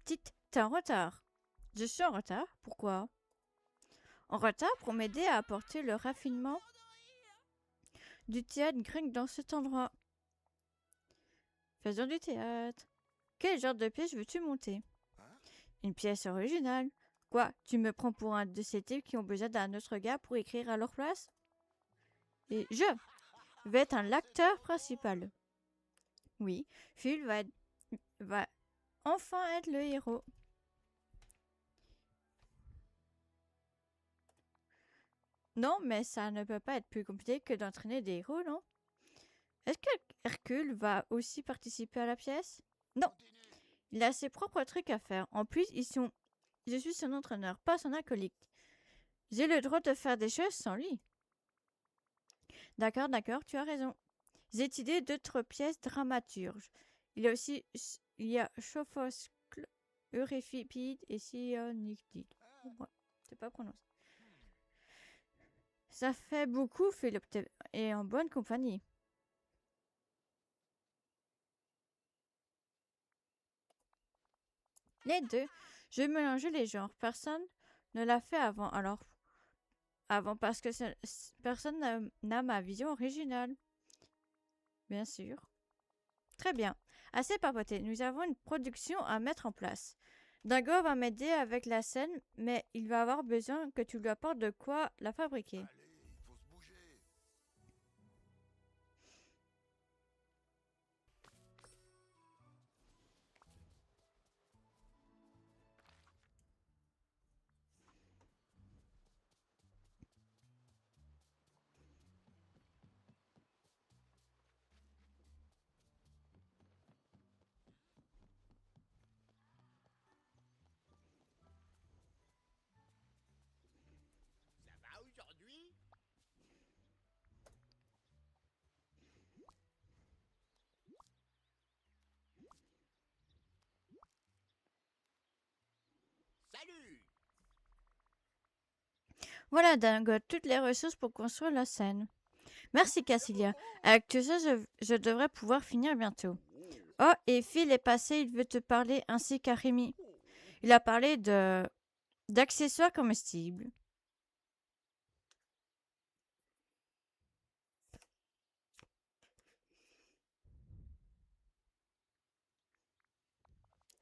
Petite, t'es en retard. Je suis en retard? Pourquoi? En retard pour m'aider à apporter le raffinement du théâtre grec dans cet endroit. Faisons du théâtre. Quel genre de pièce veux-tu monter? Une pièce originale. Quoi, tu me prends pour un de ces types qui ont besoin d'un autre gars pour écrire à leur place? Et je vais être un l'acteur principal. Oui, Phil va enfin être le héros. Non, mais ça ne peut pas être plus compliqué que d'entraîner des héros, non? Est-ce que Hercule va aussi participer à la pièce? Non, il a ses propres trucs à faire. En plus, je suis son entraîneur, pas son acolyte. J'ai le droit de faire des choses sans lui. D'accord, d'accord, tu as raison. J'ai étudié d'autres pièces dramaturges. Il y a Sophoscle, Euripide et Sionicide. Ouais, c'est pas prononcé. Ça fait beaucoup, Philippe, et en bonne compagnie. Les deux, je mélangeais les genres. Personne ne l'a fait avant parce que personne n'a ma vision originale. Bien sûr. Très bien. Assez papoté. Nous avons une production à mettre en place. Dingo va m'aider avec la scène, mais il va avoir besoin que tu lui apportes de quoi la fabriquer. Ça va aujourd'hui? Salut! Voilà, Dingo, toutes les ressources pour construire la scène. Merci, Cassilia. Avec tout ça, je devrais pouvoir finir bientôt. Oh, et Phil est passé, il veut te parler ainsi qu'à Rémi. Il a parlé d'accessoires comestibles.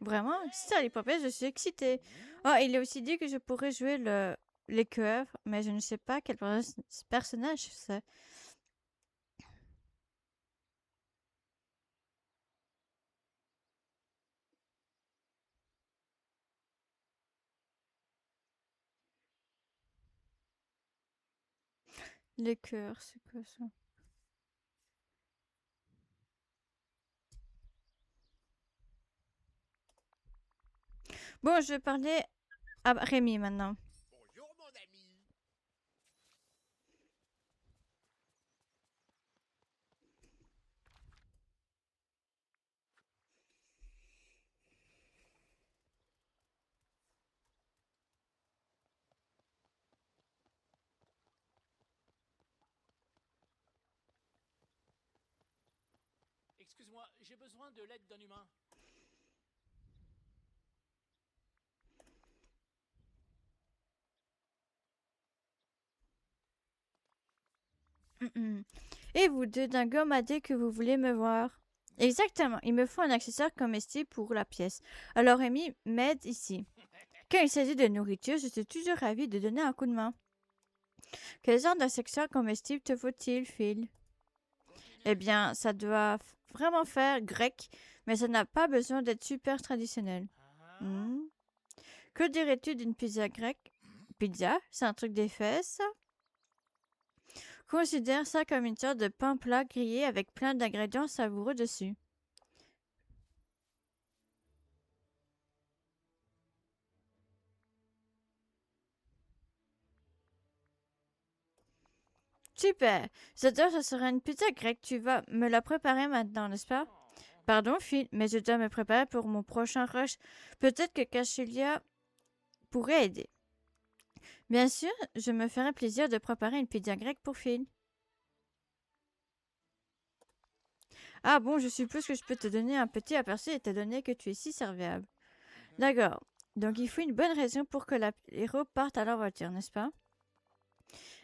Vraiment? Si ça les poupées, je suis excitée. Oh, il a aussi dit que je pourrais jouer les coueurs, mais je ne sais pas quel personnage c'est. Les coueurs, c'est quoi ça? Bon, je vais parler à Rémi maintenant. Bonjour mon ami! Excuse-moi, j'ai besoin de l'aide d'un humain. Et vous deux, Dingo m'a dit que vous voulez me voir. Exactement, il me faut un accessoire comestible pour la pièce. Alors Rémi m'aide ici. Quand il s'agit de nourriture, je suis toujours ravie de donner un coup de main. Quel genre d'accessoire comestible te faut-il, Phil? Eh bien, ça doit vraiment faire grec, mais ça n'a pas besoin d'être super traditionnel. Hmm. Que dirais-tu d'une pizza grecque? Pizza, c'est un truc des fesses, ça? Considère ça comme une sorte de pain plat grillé avec plein d'ingrédients savoureux dessus. Super! J'adore, ce sera une pizza grecque. Tu vas me la préparer maintenant, n'est-ce pas? Pardon, Phil, mais je dois me préparer pour mon prochain rush. Peut-être que Cachulia pourrait aider. Bien sûr, je me ferai plaisir de préparer une pizza grecque pour Phil. Ah bon, je suppose que je peux te donner un petit aperçu étant donné que tu es si serviable. D'accord. Donc il faut une bonne raison pour que l'héros parte à leur voiture, n'est-ce pas?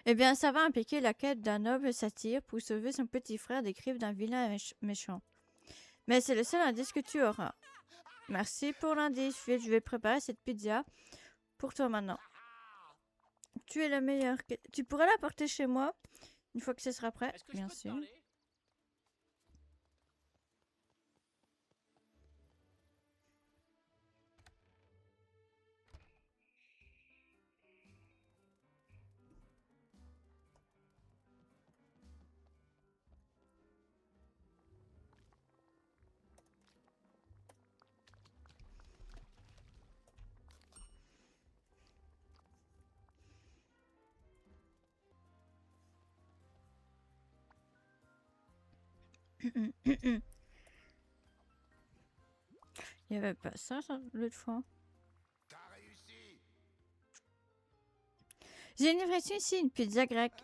Eh bien, ça va impliquer la quête d'un noble satyre pour sauver son petit frère des griffes d'un vilain méchant. Mais c'est le seul indice que tu auras. Merci pour l'indice, Phil. Je vais préparer cette pizza pour toi maintenant. Tu es le meilleur. Tu pourrais la porter chez moi une fois que ce sera prêt, Est-ce que je bien peux te sûr. parler? Il n'y avait pas ça l'autre fois. T'as réussi. J'ai une livraison ici, une pizza grecque.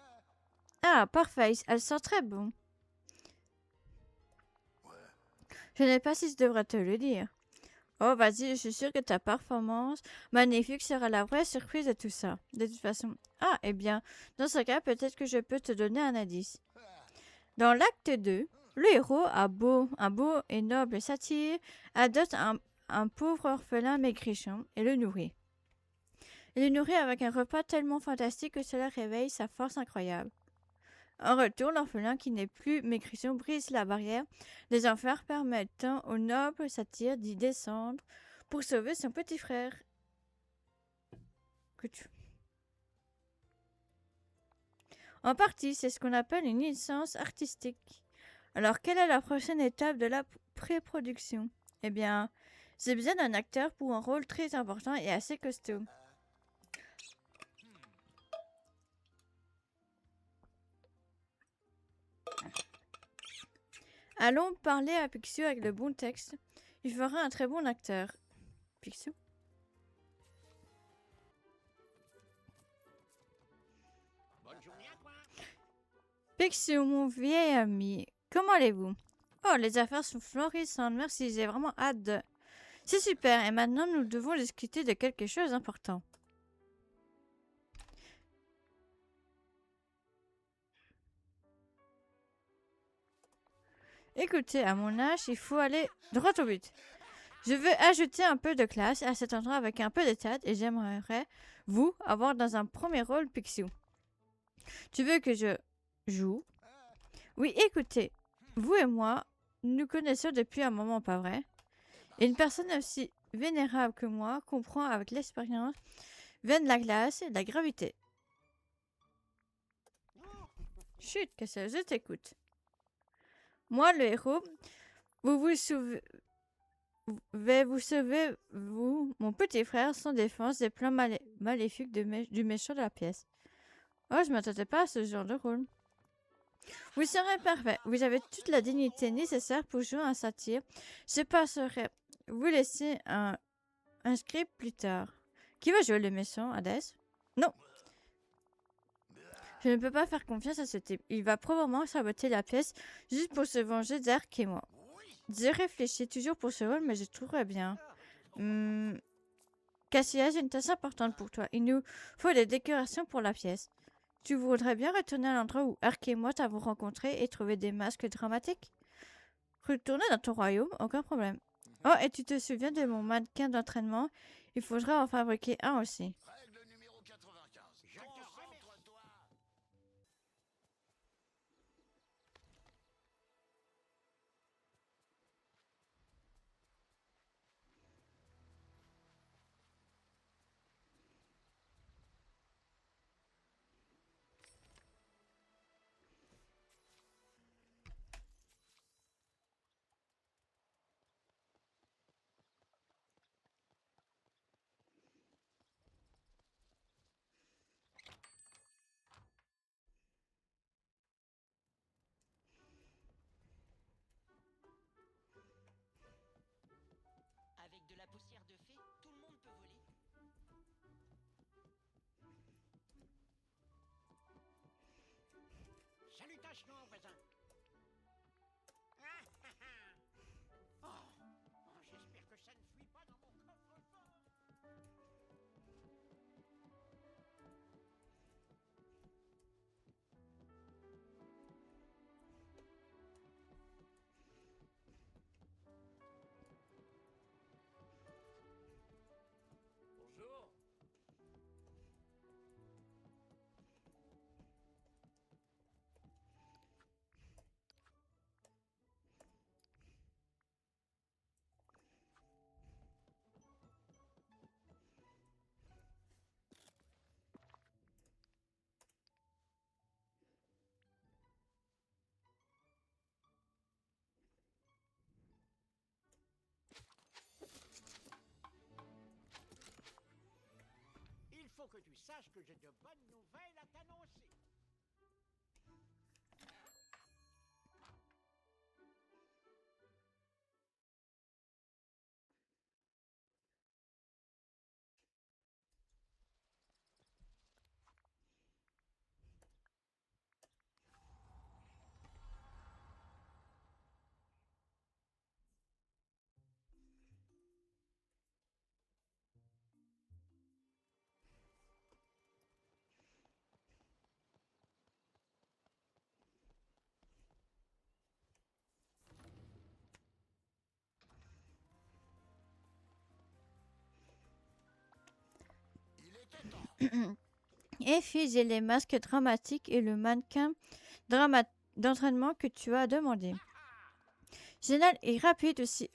Ah, parfait. Elle sent très bon. Je ne sais pas si je devrais te le dire. Oh, vas-y, je suis sûre que ta performance magnifique sera la vraie surprise de tout ça. De toute façon. Ah, eh bien, dans ce cas, peut-être que je peux te donner un indice. Dans l'acte 2, le héros, un beau et noble satyre, adopte un pauvre orphelin maigrichon et le nourrit. Il le nourrit avec un repas tellement fantastique que cela réveille sa force incroyable. En retour, l'orphelin qui n'est plus maigrichon brise la barrière des enfers permettant au noble satyre d'y descendre pour sauver son petit frère. En partie, c'est ce qu'on appelle une licence artistique. Alors, quelle est la prochaine étape de la pré-production? Eh bien, j'ai besoin d'un acteur pour un rôle très important et assez costaud. Allons parler à Picsou avec le bon texte. Il fera un très bon acteur. Picsou? Bonne journée à toi. Picsou, mon vieil ami, comment allez-vous? Oh, les affaires sont florissantes, merci, j'ai vraiment hâte de... C'est super, et maintenant nous devons discuter de quelque chose d'important. Écoutez, à mon âge, il faut aller droit au but. Je veux ajouter un peu de classe à cet endroit avec un peu de tête et j'aimerais, vous, avoir dans un premier rôle Picsou. Tu veux que je joue? Oui, écoutez, vous et moi, nous connaissons depuis un moment, pas vrai? Et une personne aussi vénérable que moi comprend avec l'expérience vienne de la glace et de la gravité. Chut, que ça, je t'écoute. Moi, le héros, vous sauver, vous, mon petit frère, sans défense des plans maléfiques du méchant de la pièce. Oh, je m'attendais pas à ce genre de rôle. Vous serez parfait. Vous avez toute la dignité nécessaire pour jouer un satyre. Je passerai vous laisser un script plus tard. Qui va jouer le méchant, Hadès? Non. Je ne peux pas faire confiance à ce type. Il va probablement saboter la pièce juste pour se venger d'Ark et moi. J'ai réfléchi toujours pour ce rôle, mais je trouverais bien. Cassia, j'ai une tâche importante pour toi. Il nous faut des décorations pour la pièce. Tu voudrais bien retourner à l'endroit où Ark et moi t'avons rencontré et trouver des masques dramatiques? Retourner dans ton royaume, aucun problème. Oh, et tu te souviens de mon mannequin d'entraînement? Il faudra en fabriquer un aussi. Règle numéro 95. Concentre-toi. Avec de la poussière de fée, tout le monde peut voler. Salutations, voisin. Oh, j'espère que ça ne fuit pas dans mon coffre-fort. que tu saches que j'ai de bonnes nouvelles à t'annoncer. Il était temps. Effigie les masques dramatiques et le mannequin d'entraînement que tu as demandé. Génial et rapide aussi,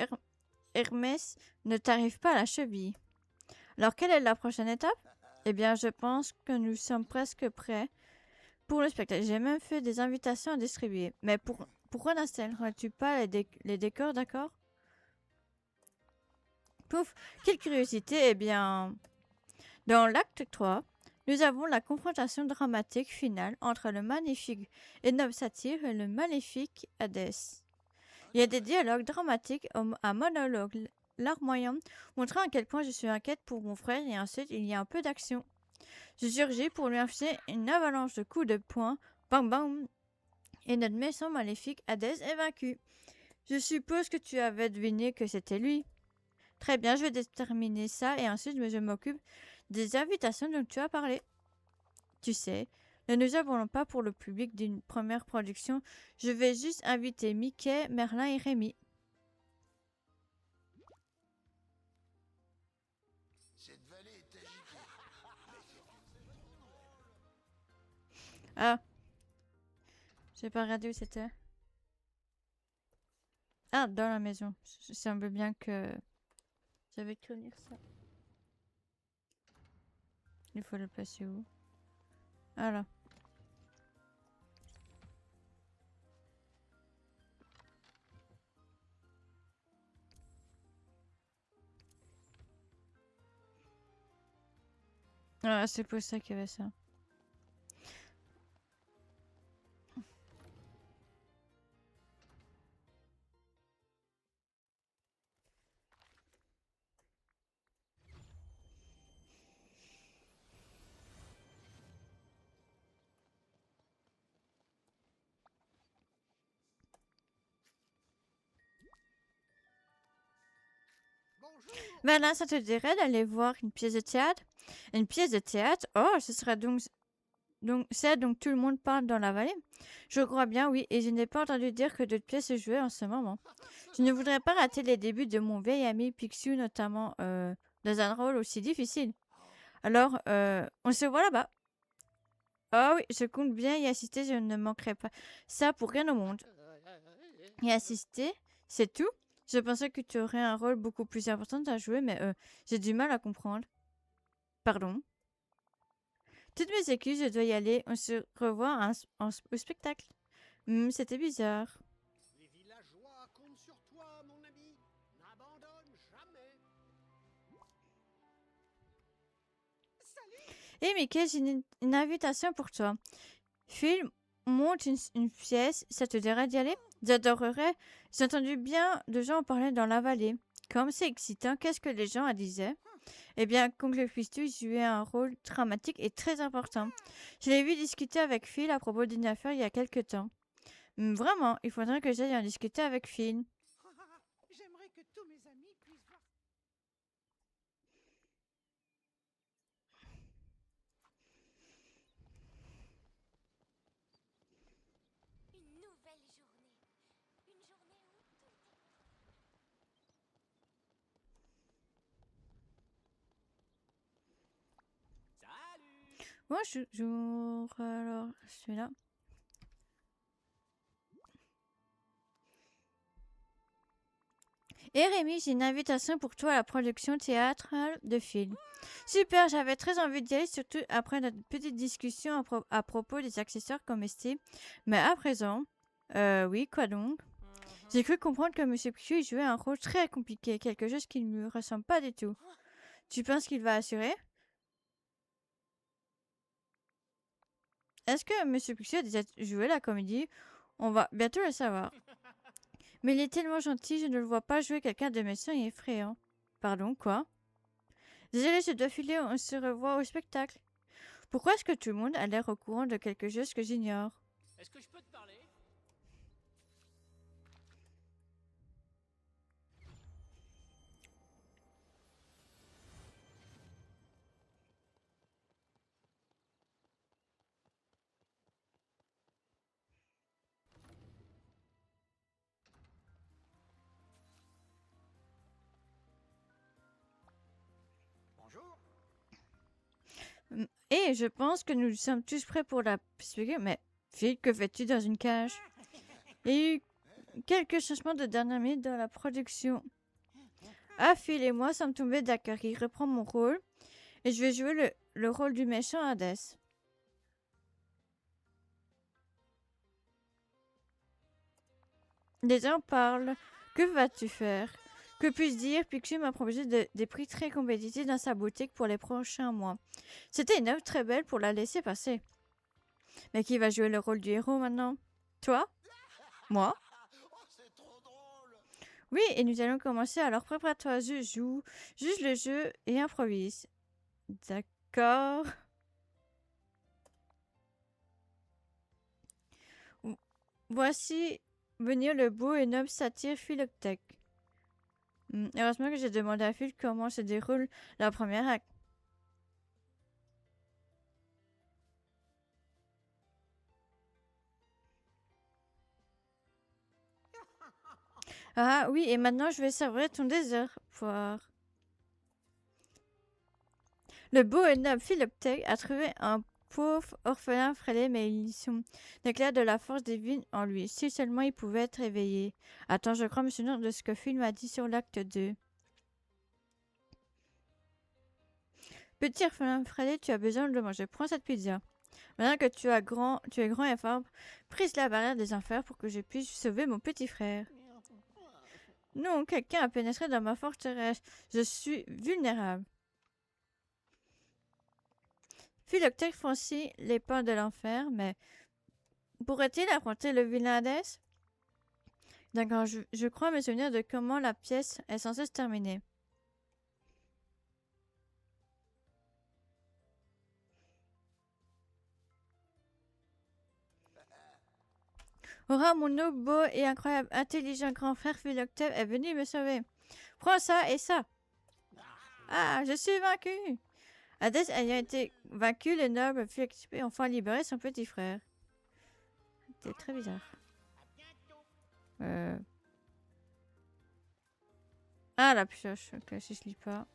Hermès ne t'arrive pas à la cheville. Alors, quelle est la prochaine étape? Eh bien, je pense que nous sommes presque prêts pour le spectacle. J'ai même fait des invitations à distribuer. Mais pourquoi n'installeras-tu pas les décors, d'accord? Pouf, quelle curiosité. Eh bien, dans l'acte 3, nous avons la confrontation dramatique finale entre le magnifique et noble Satyre et le maléfique Hadès. Il y a des dialogues dramatiques à monologue larmoyant, montrant à quel point je suis inquiète pour mon frère, et ensuite il y a un peu d'action. Je surgis pour lui infliger une avalanche de coups de poing, bam bam, et notre méchant maléfique Hadès est vaincu. Je suppose que tu avais deviné que c'était lui. Très bien, je vais déterminer ça et ensuite je m'occupe des invitations dont tu as parlé. Tu sais, ne nous abandonnons pas pour le public d'une première production. Je vais juste inviter Mickey, Merlin et Rémi. Cette vallée est agitée. Ah, j'ai pas regardé où c'était. Ah, dans la maison. Il semble bien que j'avais cru lire ça. Il faut le placer où? Voilà. Ah, c'est pour ça qu'il y avait ça. Bonjour. Maintenant, ça te dirait d'aller voir une pièce de théâtre? Une pièce de théâtre? Oh, ce sera donc c'est donc tout le monde parle dans la vallée? Je crois bien, oui, et je n'ai pas entendu dire que d'autres pièces se jouaient en ce moment. Je ne voudrais pas rater les débuts de mon vieil ami Picsou, notamment dans un rôle aussi difficile. Alors, on se voit là-bas. Ah oui, je compte bien y assister, je ne manquerai pas. Ça pour rien au monde. Y assister, c'est tout? Je pensais que tu aurais un rôle beaucoup plus important à jouer, mais j'ai du mal à comprendre. Pardon? Toutes mes excuses, je dois y aller. On se revoit au spectacle. C'était bizarre. Les villageois comptent sur toi, mon ami. N'abandonne jamais. Et Mickey, j'ai une invitation pour toi. Phil monte une pièce, ça te dirait d'y aller? J'adorerais. J'ai entendu bien de gens en parler dans la vallée. Comme c'est excitant, qu'est-ce que les gens disaient? Eh bien, qu'Oncle Fistus jouait un rôle dramatique et très important. Je l'ai vu discuter avec Phil à propos d'une affaire il y a quelque temps. Vraiment, il faudrait que j'aille en discuter avec Phil. J'aimerais que tous mes amis puissent voir. Une nouvelle journée. Une journée où tout est... Salut! Bonjour, alors, celui-là. Et Rémi, j'ai une invitation pour toi à la production théâtrale de Phil. Super, j'avais très envie d'y aller, surtout après notre petite discussion à propos des accessoires comestibles. Mais à présent, oui, quoi donc? J'ai cru comprendre que Monsieur Pichu jouait un rôle très compliqué, quelque chose qui ne lui ressemble pas du tout. Tu penses qu'il va assurer? Est-ce que Monsieur Pixie a déjà joué la comédie? On va bientôt le savoir. Mais il est tellement gentil, je ne le vois pas jouer quelqu'un de méchant et effrayant. Pardon, quoi? Désolé, je dois filer, on se revoit au spectacle. Pourquoi est-ce que tout le monde a l'air au courant de quelque chose que j'ignore? Est-ce que je peux te parler? Bonjour. Et je pense que nous sommes tous prêts pour la spectacle. Mais Phil, que fais-tu dans une cage? Il y a eu quelques changements de dernière minute dans la production. Ah, Phil et moi sommes tombés d'accord. Il reprend mon rôle et je vais jouer le rôle du méchant Hades. Les gens parlent. Que vas-tu faire? Que puis-je dire? Pixie m'a proposé des prix très compétitifs dans sa boutique pour les prochains mois. C'était une œuvre très belle pour la laisser passer. Mais qui va jouer le rôle du héros maintenant? Toi? Moi? Oh, c'est trop drôle. Oui, et nous allons commencer. Alors prépare-toi, je joue, juge le jeu et improvise. D'accord. Voici venir le beau et noble satyre Philoctèque. Heureusement que j'ai demandé à Phil comment se déroule la première acte. Ah oui, et maintenant je vais savourer ton désespoir. Le beau et noble Philoctèque a trouvé un pauvre orphelin frêlé, mais ils sont d'éclair de la force divine en lui. Si seulement il pouvait être éveillé. Attends, je crois me souvenir de ce que Phil m'a dit sur l'acte 2. Petit orphelin frêlé, tu as besoin de le manger. Prends cette pizza. Maintenant que tu es grand et fort, brise la barrière des enfers pour que je puisse sauver mon petit frère. Non, quelqu'un a pénétré dans ma forteresse. Je suis vulnérable. Philoctèque franchit les pas de l'enfer, mais pourrait-il affronter le vilain Hadès? D'accord, je crois me souvenir de comment la pièce est censée se terminer. Aura, mon beau et incroyable, intelligent grand frère Philoctèque est venu me sauver. Prends ça et ça. Ah, je suis vaincu. Hadès ayant été vaincu, le noble Philoctèque a enfin libéré son petit frère. C'est très bizarre. Ah, la pioche. Ok, si je lis pas.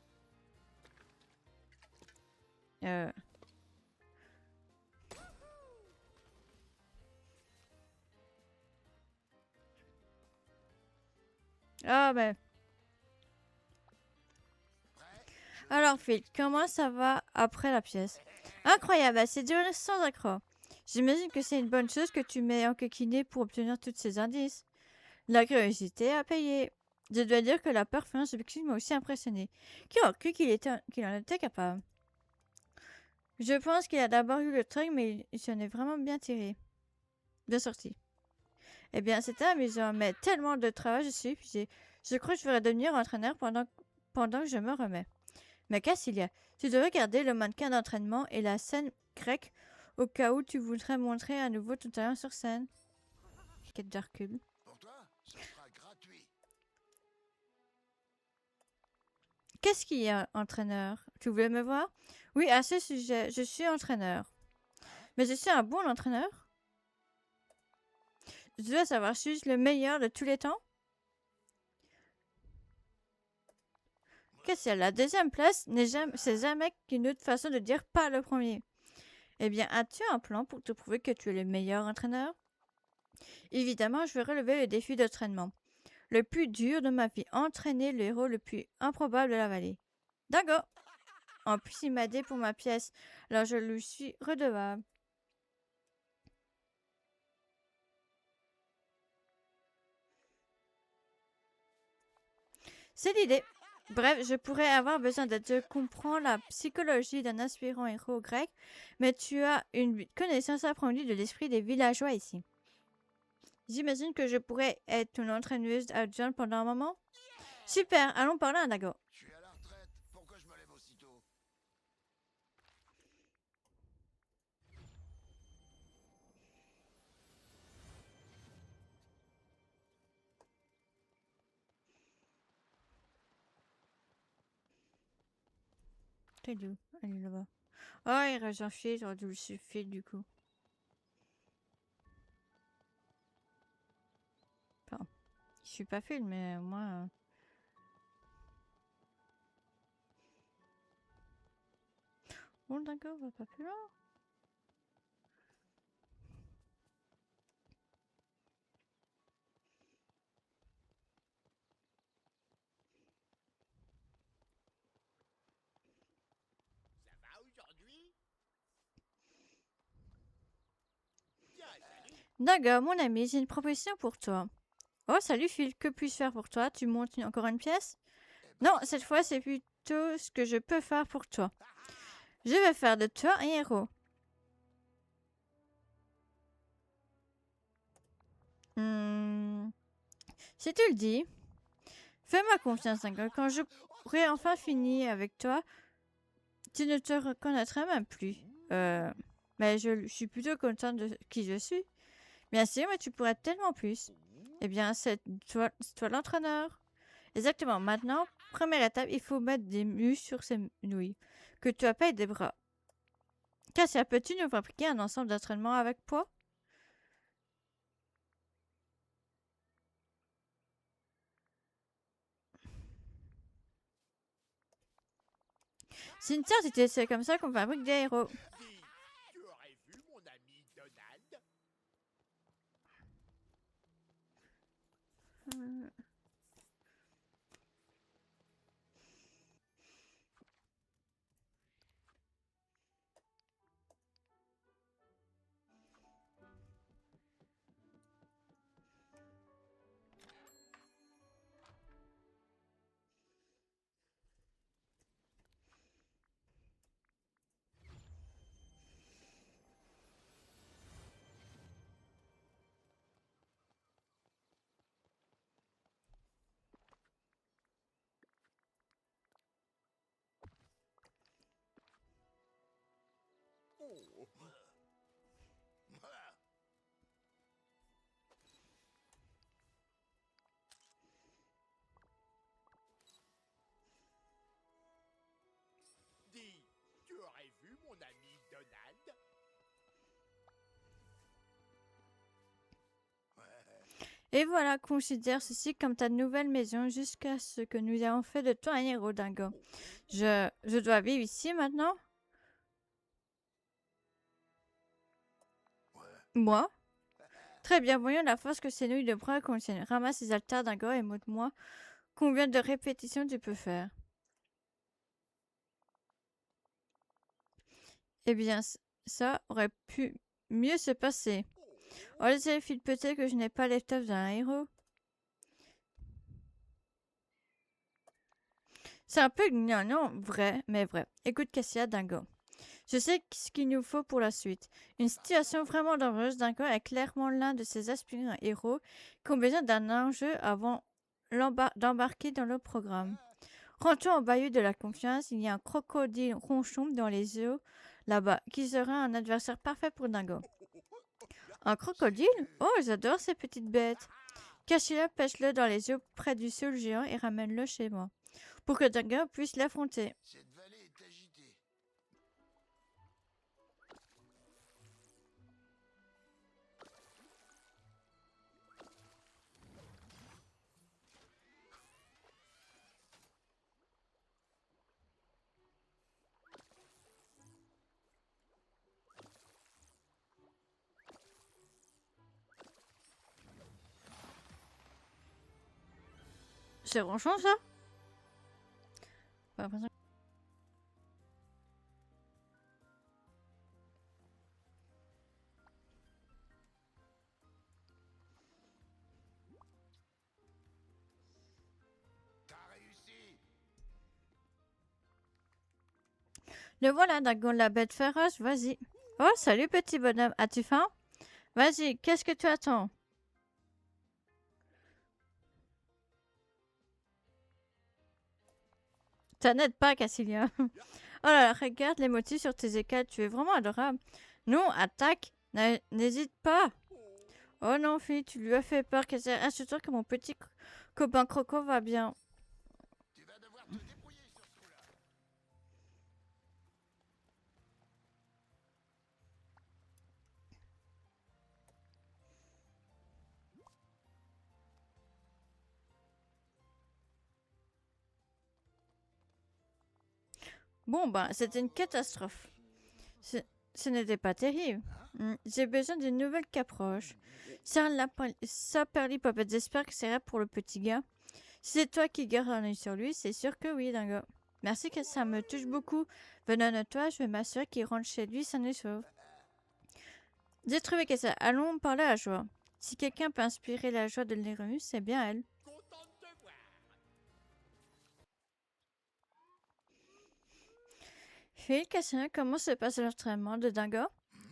Ah, ben. Alors, Phil, comment ça va après la pièce? Incroyable, c'est duré sans accroc. J'imagine que c'est une bonne chose que tu m'aies enquiquiné pour obtenir tous ces indices. La curiosité a payé. Je dois dire que la performance de Pixie m'a aussi impressionné. Qui aurait cru qu'il en était capable? Je pense qu'il a d'abord eu le truc, mais il s'en est vraiment bien tiré. Bien sorti. Eh bien, c'était amusant, mais tellement de travail, je suis épuisée. Je crois que je vais devenir entraîneur pendant que je me remets. Mais Cassilia, tu devrais garder le mannequin d'entraînement et la scène grecque au cas où tu voudrais montrer à nouveau ton talent sur scène. Quête de recul. Pour toi, ce sera gratuit. Qu'est-ce qu'il y a, entraîneur? Tu voulais me voir? Oui, à ce sujet, je suis entraîneur. Mais je suis un bon entraîneur? Je dois savoir, suis-je le meilleur de tous les temps? Qu'est-ce qu'il y a? La deuxième place c'est jamais qu'une autre façon de dire pas le premier. Eh bien, as-tu un plan pour te prouver que tu es le meilleur entraîneur? Évidemment, je vais relever le défi d'entraînement. Le plus dur de ma vie, entraîner le héros le plus improbable de la vallée. D'accord. En plus, il m'a aidé pour ma pièce, alors je lui suis redevable. C'est l'idée. Bref, je pourrais avoir besoin d'aide. Je comprends la psychologie d'un aspirant héros grec, mais tu as une connaissance approfondie de l'esprit des villageois ici. J'imagine que je pourrais être une entraîneuse adjointe pendant un moment. Super, allons parler à Nago. Je suis à la retraite. Pourquoi je me lève aussitôt? T'es d'où? Elle est là-bas. Oh, il reste un fil, j'aurais dû le suffire du coup. Enfin, je suis pas fil, mais moi... Bon, d'accord, on va pas plus loin. Ça va aujourd'hui? Tiens, salut. D'accord, mon ami, j'ai une proposition pour toi. Oh, salut Phil, que puis-je faire pour toi? Tu montes encore une pièce? Non, cette fois, c'est plutôt ce que je peux faire pour toi. Je vais faire de toi un héros. Si tu le dis, fais-moi confiance, d'accord? Quand j'aurai enfin fini avec toi, tu ne te reconnaîtras même plus. Mais je suis plutôt contente de qui je suis. Bien sûr, mais tu pourrais tellement plus. Eh bien, c'est toi l'entraîneur. Exactement. Maintenant, première étape, il faut mettre des muscles sur ses nouilles. Que tu appelles des bras. Cassia, peux-tu nous fabriquer un ensemble d'entraînement avec poids? Cynthia, c'est comme ça qu'on fabrique des héros. Dis, tu aurais vu mon ami Donald? Euh, Oh. Dis, tu aurais vu mon ami Donald? Et voilà, considère ceci comme ta nouvelle maison jusqu'à ce que nous ayons fait de toi un héros, dingo. Je dois vivre ici maintenant? Moi? Très bien, voyons la force que ces nouilles de bras contiennent. Ramasse ces altères dingo et montre-moi combien de répétitions tu peux faire. Eh bien, ça aurait pu mieux se passer. Oh, les élèves, peut-être que je n'ai pas l'étoffe d'un héros. C'est un peu gnangnan, vrai, mais vrai. Écoute, Cassia, dingo. Je sais ce qu'il nous faut pour la suite. Une situation vraiment dangereuse, dingo est clairement l'un de ces aspirants héros qui ont besoin d'un enjeu avant d'embarquer dans le programme. Rentrons au bayou de la confiance, il y a un crocodile ronchon dans les eaux là-bas qui sera un adversaire parfait pour Dingo. Un crocodile? Oh, j'adore ces petites bêtes. Cache-le, pêche-le dans les eaux près du sol géant et ramène-le chez moi pour que Dingo puisse l'affronter. Cette vallée est agitée. C'est ronchon ça? Pas l'impression. T'as réussi. Le voilà, Dingo, la bête féroce, vas-y. Oh, salut petit bonhomme, as-tu faim? Vas-y, qu'est-ce que tu attends? Ça n'aide pas, Cassilia. Oh là là, regarde les motifs sur tes écailles, tu es vraiment adorable. Non, attaque, n'hésite pas. Oh non, fille, tu lui as fait peur, Cassilia. Assure-toi que mon petit copain Croco va bien. Tu vas devoir te débrouiller sur ce coup-là. Bon, ben, c'était une catastrophe. Ce, ce n'était pas terrible. J'ai besoin d'une nouvelle caproche. Saperlipopette, j'espère que c'est vrai pour le petit gars. Si c'est toi qui gardes un œil sur lui, c'est sûr que oui, Dingo. Merci que ça me touche beaucoup. Venant de toi, je vais m'assurer qu'il rentre chez lui sain et sauf. J'ai trouvé que ça. Allons parler à la joie. Si quelqu'un peut inspirer la joie de l'Hérémus, c'est bien elle. Content de te voir. Phil, Cassandra, comment se passe l'entraînement de Dingo?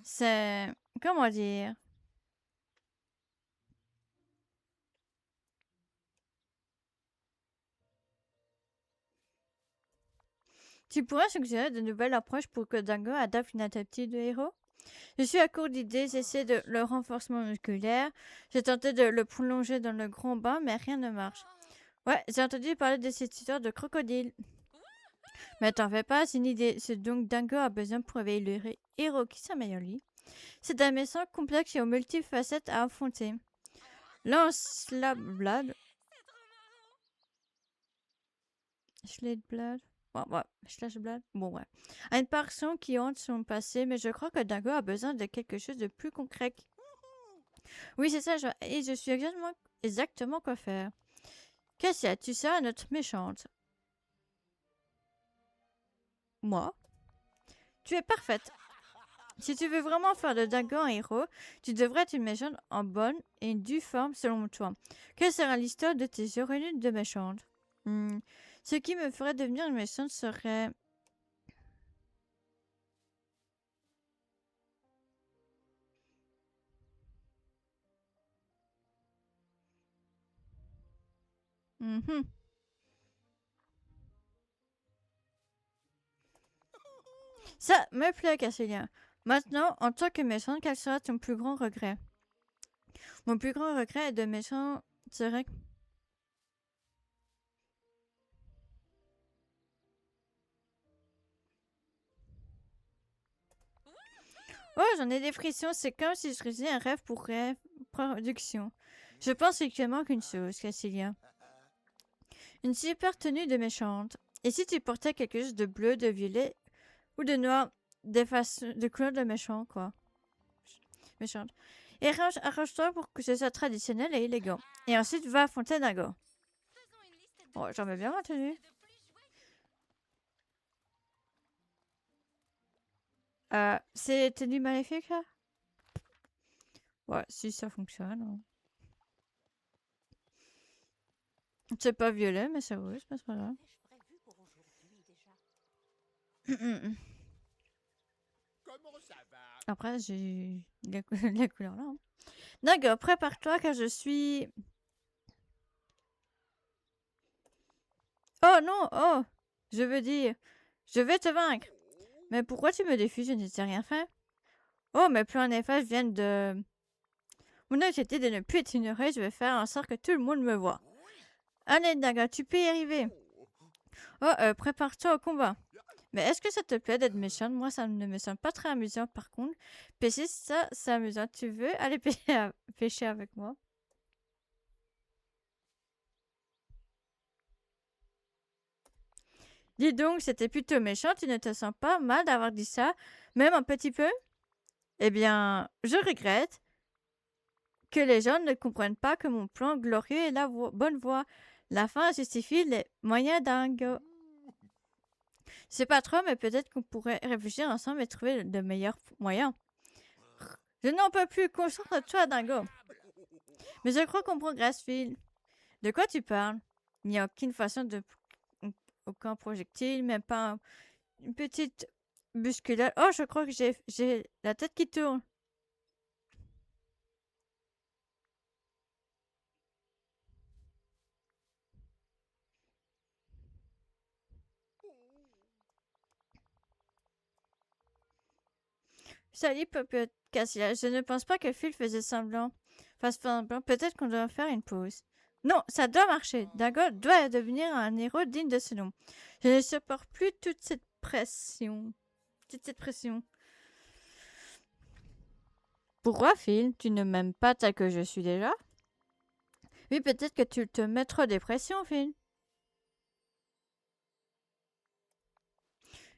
C'est... comment dire? Tu pourrais suggérer de nouvelles approches pour que Dingo adapte une attitude de héros? Je suis à court d'idées, j'essaie de le renforcement musculaire, j'ai tenté de le prolonger dans le grand bain, mais rien ne marche. Ouais, j'ai entendu parler de cette histoire de crocodile. Mais t'en fais pas, c'est une idée. C'est donc Dingo a besoin pour éveiller le héros qui s'améliore lui. C'est un méchant complexe et aux multiples facettes à affronter. Lance la blade. Blade. Bon, ouais, slash blade. Bon, ouais. A une personne qui hante son passé, mais je crois que Dingo a besoin de quelque chose de plus concret. Oui, c'est ça, et je suis exactement quoi faire. Cassia, tu seras notre méchante. Moi? Tu es parfaite. Si tu veux vraiment faire de Dingo un héros, tu devrais être une méchante en bonne et due forme selon toi. Quelle sera l'histoire de tes origines de méchante? Ce qui me ferait devenir une méchante serait... Ça me plaît, Cassia. Maintenant, en tant que méchante, quel sera ton plus grand regret? Mon plus grand regret de méchant serait... Oh, j'en ai des frissons. C'est comme si je faisais un rêve pour rêve production. Je pense qu'il te manque une chose, Cassilia. Une super tenue de méchante. Et si tu portais quelque chose de bleu, de violet ou de noir, de couleur de méchant, quoi. Méchante. Et arrange-toi pour que ce soit traditionnel et élégant. Et ensuite, va affronter Dingo. Oh, j'en mets bien ma tenue. C'est tenue maléfique, là? Ouais, si ça fonctionne. Hein. C'est pas violet, mais c'est rouge, c'est pas grave. Comment ça va? Après, j'ai la couleur là. Hein. D'accord, prépare-toi car je suis... Oh non, oh! Je veux dire, je vais te vaincre. Mais pourquoi tu me défies? Je ne t'ai rien fait. Oh, mes plans néfastes viennent de... Mon objectif de ne plus être ignoré, je vais faire en sorte que tout le monde me voit. Allez, Naga, tu peux y arriver. Oh, prépare-toi au combat. Mais est-ce que ça te plaît d'être méchante? Moi, ça ne me semble pas très amusant, par contre. Pêcher, ça, c'est amusant. Tu veux aller pêcher avec moi? Dis donc, c'était plutôt méchant. Tu ne te sens pas mal d'avoir dit ça, même un petit peu? Eh bien, je regrette que les gens ne comprennent pas que mon plan glorieux est la bonne voie. La fin justifie les moyens dingo. Je sais pas trop, mais peut-être qu'on pourrait réfléchir ensemble et trouver de meilleurs moyens. Je n'en peux plus, concentre-toi, Dingo. Mais je crois qu'on progresse, Phil. De quoi tu parles? Il n'y a aucune façon de... aucun projectile, même pas une petite musculaire. Oh, je crois que j'ai la tête qui tourne. Salut, Popote Cassia. Je ne pense pas que Phil faisait semblant. Fasse semblant. Peut-être qu'on doit faire une pause. Non, ça doit marcher. Dago doit devenir un héros digne de ce nom. Je ne supporte plus toute cette pression. Toute cette pression. Pourquoi, Phil? Tu ne m'aimes pas tel que je suis déjà? Oui, peut-être que tu te mets trop de pression, Phil.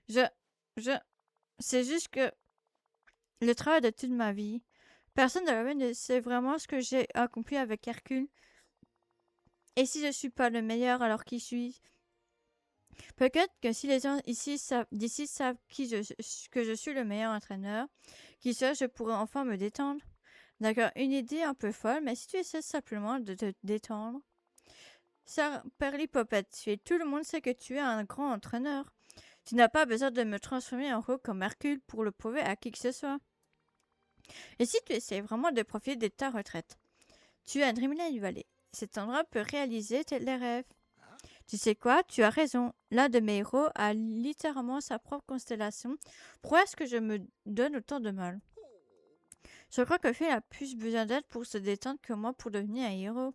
Je... C'est juste que le travail de toute ma vie. Personne de la vie ne sait vraiment ce que j'ai accompli avec Hercule. Et si je suis pas le meilleur, alors qui suis-je? Peut-être que si les gens d'ici savent que je suis le meilleur entraîneur, qui soit, je pourrais enfin me détendre. D'accord, une idée un peu folle, mais si tu essaies simplement de te détendre. Sir Perlipopette, tout le monde sait que tu es un grand entraîneur. Tu n'as pas besoin de me transformer en héros comme Hercule pour le prouver à qui que ce soit. Et si tu essaies vraiment de profiter de ta retraite? Tu es à Dreamland Valley. Cet endroit peut réaliser les rêves. Tu sais quoi? Tu as raison. L'un de mes héros a littéralement sa propre constellation. Pourquoi est-ce que je me donne autant de mal? Je crois que Phil a plus besoin d'aide pour se détendre que moi pour devenir un héros.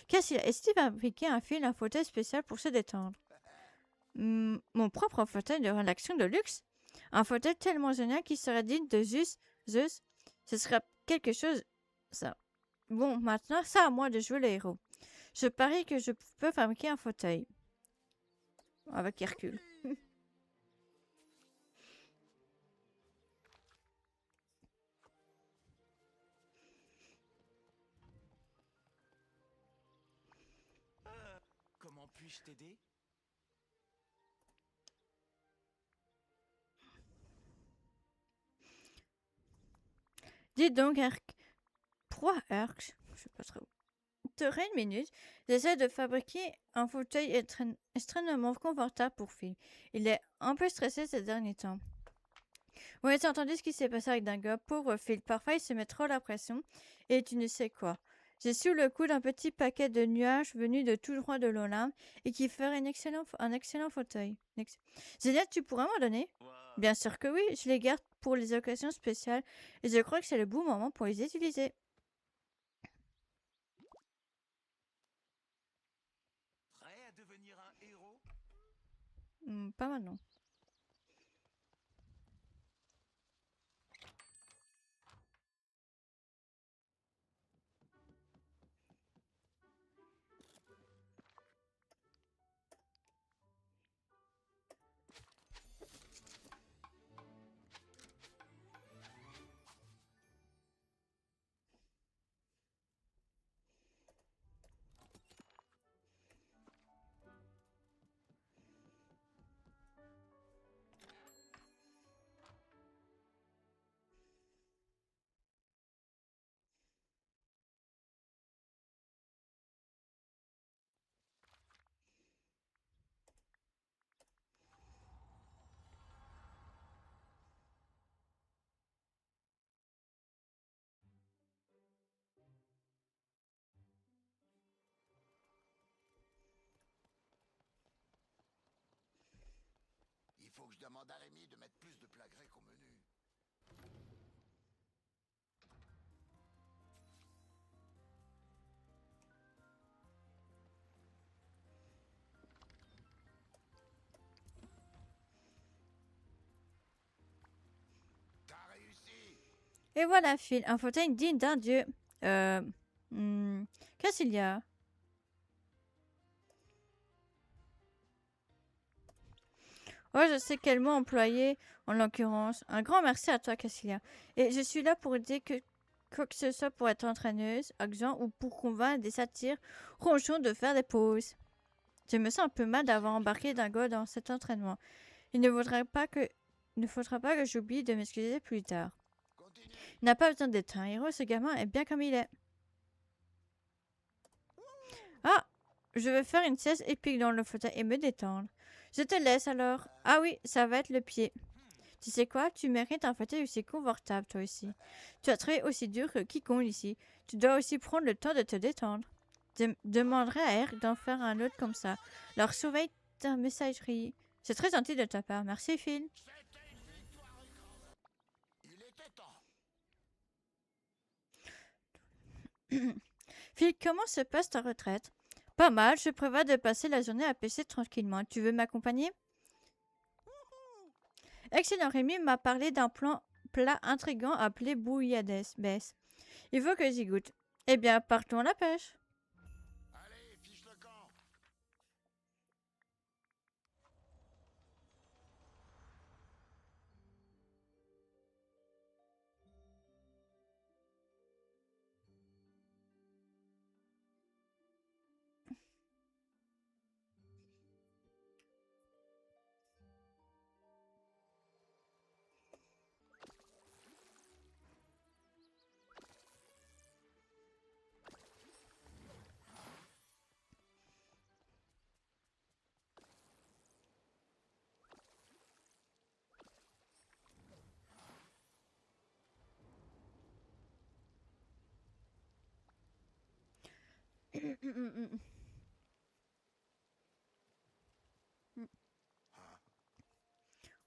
Qu'est-ce qu'il a? Est-ce qu'il va fabriquer un fauteuil spécial pour se détendre? Mon propre fauteuil de relaxation de luxe? Un fauteuil tellement génial qui serait digne de Zeus? Ce serait quelque chose, ça. Bon, maintenant, c'est à moi de jouer le héros. Je parie que je peux fabriquer un fauteuil. Avec Hercule. Comment puis-je t'aider? Dis donc, Pourquoi Herc? Je sais pas trop. T'aurais une minute. J'essaie de fabriquer un fauteuil extrêmement confortable pour Phil. Il est un peu stressé ces derniers temps. Oui, tu as entendu ce qui s'est passé avec Dingo? Pauvre Phil. Parfois, il se met trop la pression. Et tu ne sais quoi. J'ai sous le coude un petit paquet de nuages venus de tout droit de l'Olympe et qui ferait un excellent fauteuil. Zénith, tu pourrais m'en donner? Bien sûr que oui, je les garde pour les occasions spéciales et je crois que c'est le bon moment pour les utiliser. Prêt à devenir un héros? Pas maintenant. Il faut que je demande à Rémi de mettre plus de plats grecs au menu. T'as réussi! Et voilà, Phil, un fauteuil digne d'un dieu. Qu'est-ce qu'il y a? Oh, je sais quel mot employer, en l'occurrence. Un grand merci à toi, Cassilia. Et je suis là pour aider quoi que ce soit pour être entraîneuse, accent ou pour convaincre des satyres ronchons de faire des pauses. Je me sens un peu mal d'avoir embarqué Dingo dans cet entraînement. Il ne faudra pas que j'oublie de m'excuser plus tard. Continue! Il n'a pas besoin d'être un héros, ce gamin est bien comme il est. Ah! Je vais faire une sieste épique dans le fauteuil et me détendre. Je te laisse alors. Ah oui, ça va être le pied. Tu sais quoi? Tu mérites un fauteuil aussi confortable, toi aussi. Tu as travaillé aussi dur que quiconque ici. Tu dois aussi prendre le temps de te détendre. Demanderai à Eric d'en faire un autre comme ça. Alors surveille ta messagerie. C'est très gentil de ta part. Merci, Phil. C'était une victoire écrasante. Il était temps. Phil, comment se passe ta retraite? Pas mal, je prévois de passer la journée à pêcher tranquillement. Tu veux m'accompagner? Excellent, Rémi m'a parlé d'un plat intrigant appelé bouillabaisse. Il faut que j'y goûte. Eh bien, partons à la pêche. Allez, fiche le camp.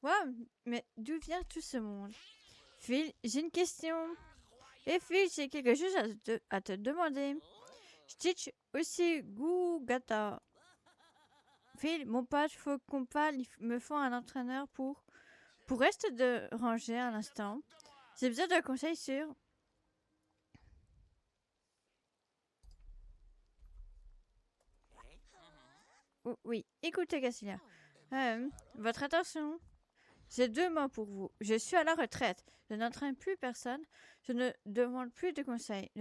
Waouh, mais d'où vient tout ce monde? Phil, j'ai une question. Et Phil, j'ai quelque chose à te demander. Stitch aussi Gougata. Phil, mon pote, faut qu'on parle. Me faut un entraîneur pour rester de ranger un instant. J'ai besoin de conseils sur. Oui, écoutez, Cassilia. Votre attention. J'ai 2 mots pour vous. Je suis à la retraite. Je n'entraîne plus personne. Je ne demande plus de conseils.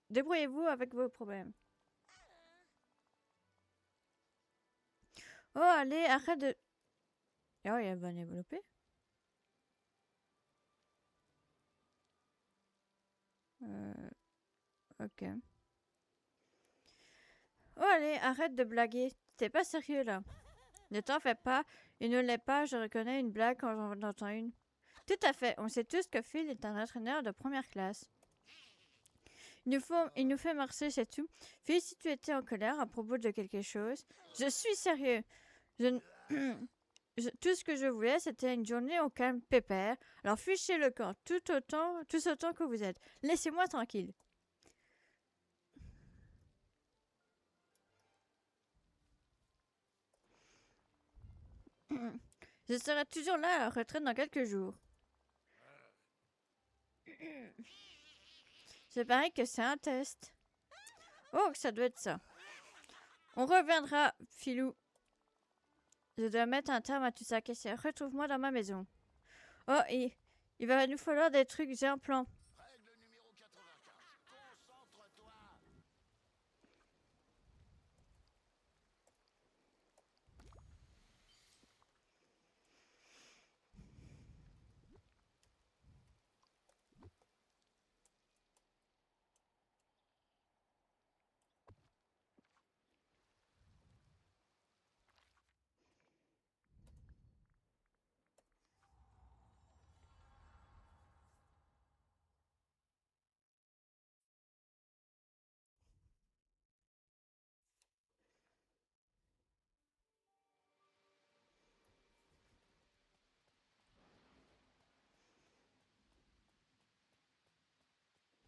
Débrouillez-vous avec vos problèmes. Oh, allez, arrête de... Oh, il a bien développé. Ok. Oh, allez, arrête de blaguer. T'es pas sérieux, là. Ne t'en fais pas. Il ne l'est pas. Je reconnais une blague quand j'en entends une. Tout à fait. On sait tous que Phil est un entraîneur de première classe. Il nous fait marcher, c'est tout. Phil, si tu étais en colère à propos de quelque chose... Je suis sérieux. Tout ce que je voulais, c'était une journée au calme pépère. Alors fichez le camp, tout autant que vous êtes. Laissez-moi tranquille. Je serai toujours là à la retraite dans quelques jours. C'est pareil que c'est un test. Oh, ça doit être ça. On reviendra, Filou. Je dois mettre un terme à tout ça. Qu'est-ce que retrouve-moi dans ma maison. Oh, il va nous falloir des trucs. J'ai un plan. Règle numéro 95. Concentre-toi.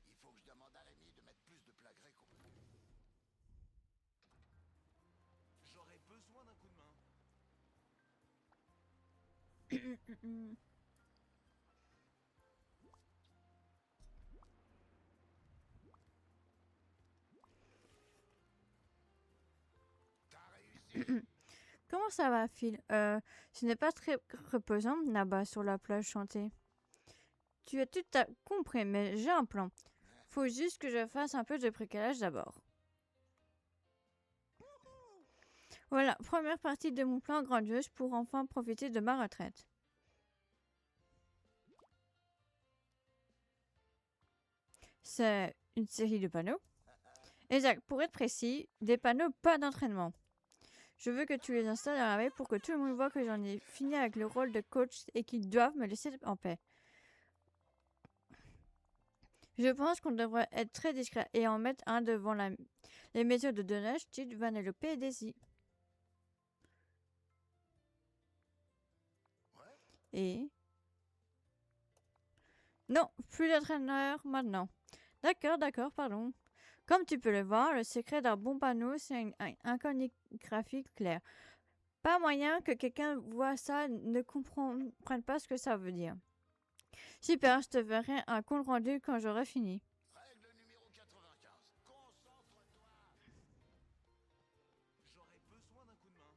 Il faut que je demande à Rémi de mettre plus de plats grecs au menu. J'aurais besoin d'un coup de main. T'as réussi. Comment ça va, Phil? Ce n'est pas très reposant là-bas sur la plage chantée. Tu as tout compris, mais j'ai un plan. Faut juste que je fasse un peu de bricolage d'abord. Voilà, première partie de mon plan grandiose pour enfin profiter de ma retraite. C'est une série de panneaux. Exact, pour être précis, des panneaux pas d'entraînement. Je veux que tu les installes dans la mail pour que tout le monde voit que j'en ai fini avec le rôle de coach et qu'ils doivent me laisser en paix. Je pense qu'on devrait être très discret et en mettre un devant les méthodes de donnage, style Vanellope et Daisy. Et... Non, plus d'entraîneur maintenant. D'accord, pardon. Comme tu peux le voir, le secret d'un bon panneau, c'est une iconographie claire. Pas moyen que quelqu'un voit ça ne comprenne pas ce que ça veut dire. Super, je te verrai un compte rendu quand j'aurai fini. Règle numéro 95. Concentre-toi. J'aurais besoin d'un coup de main.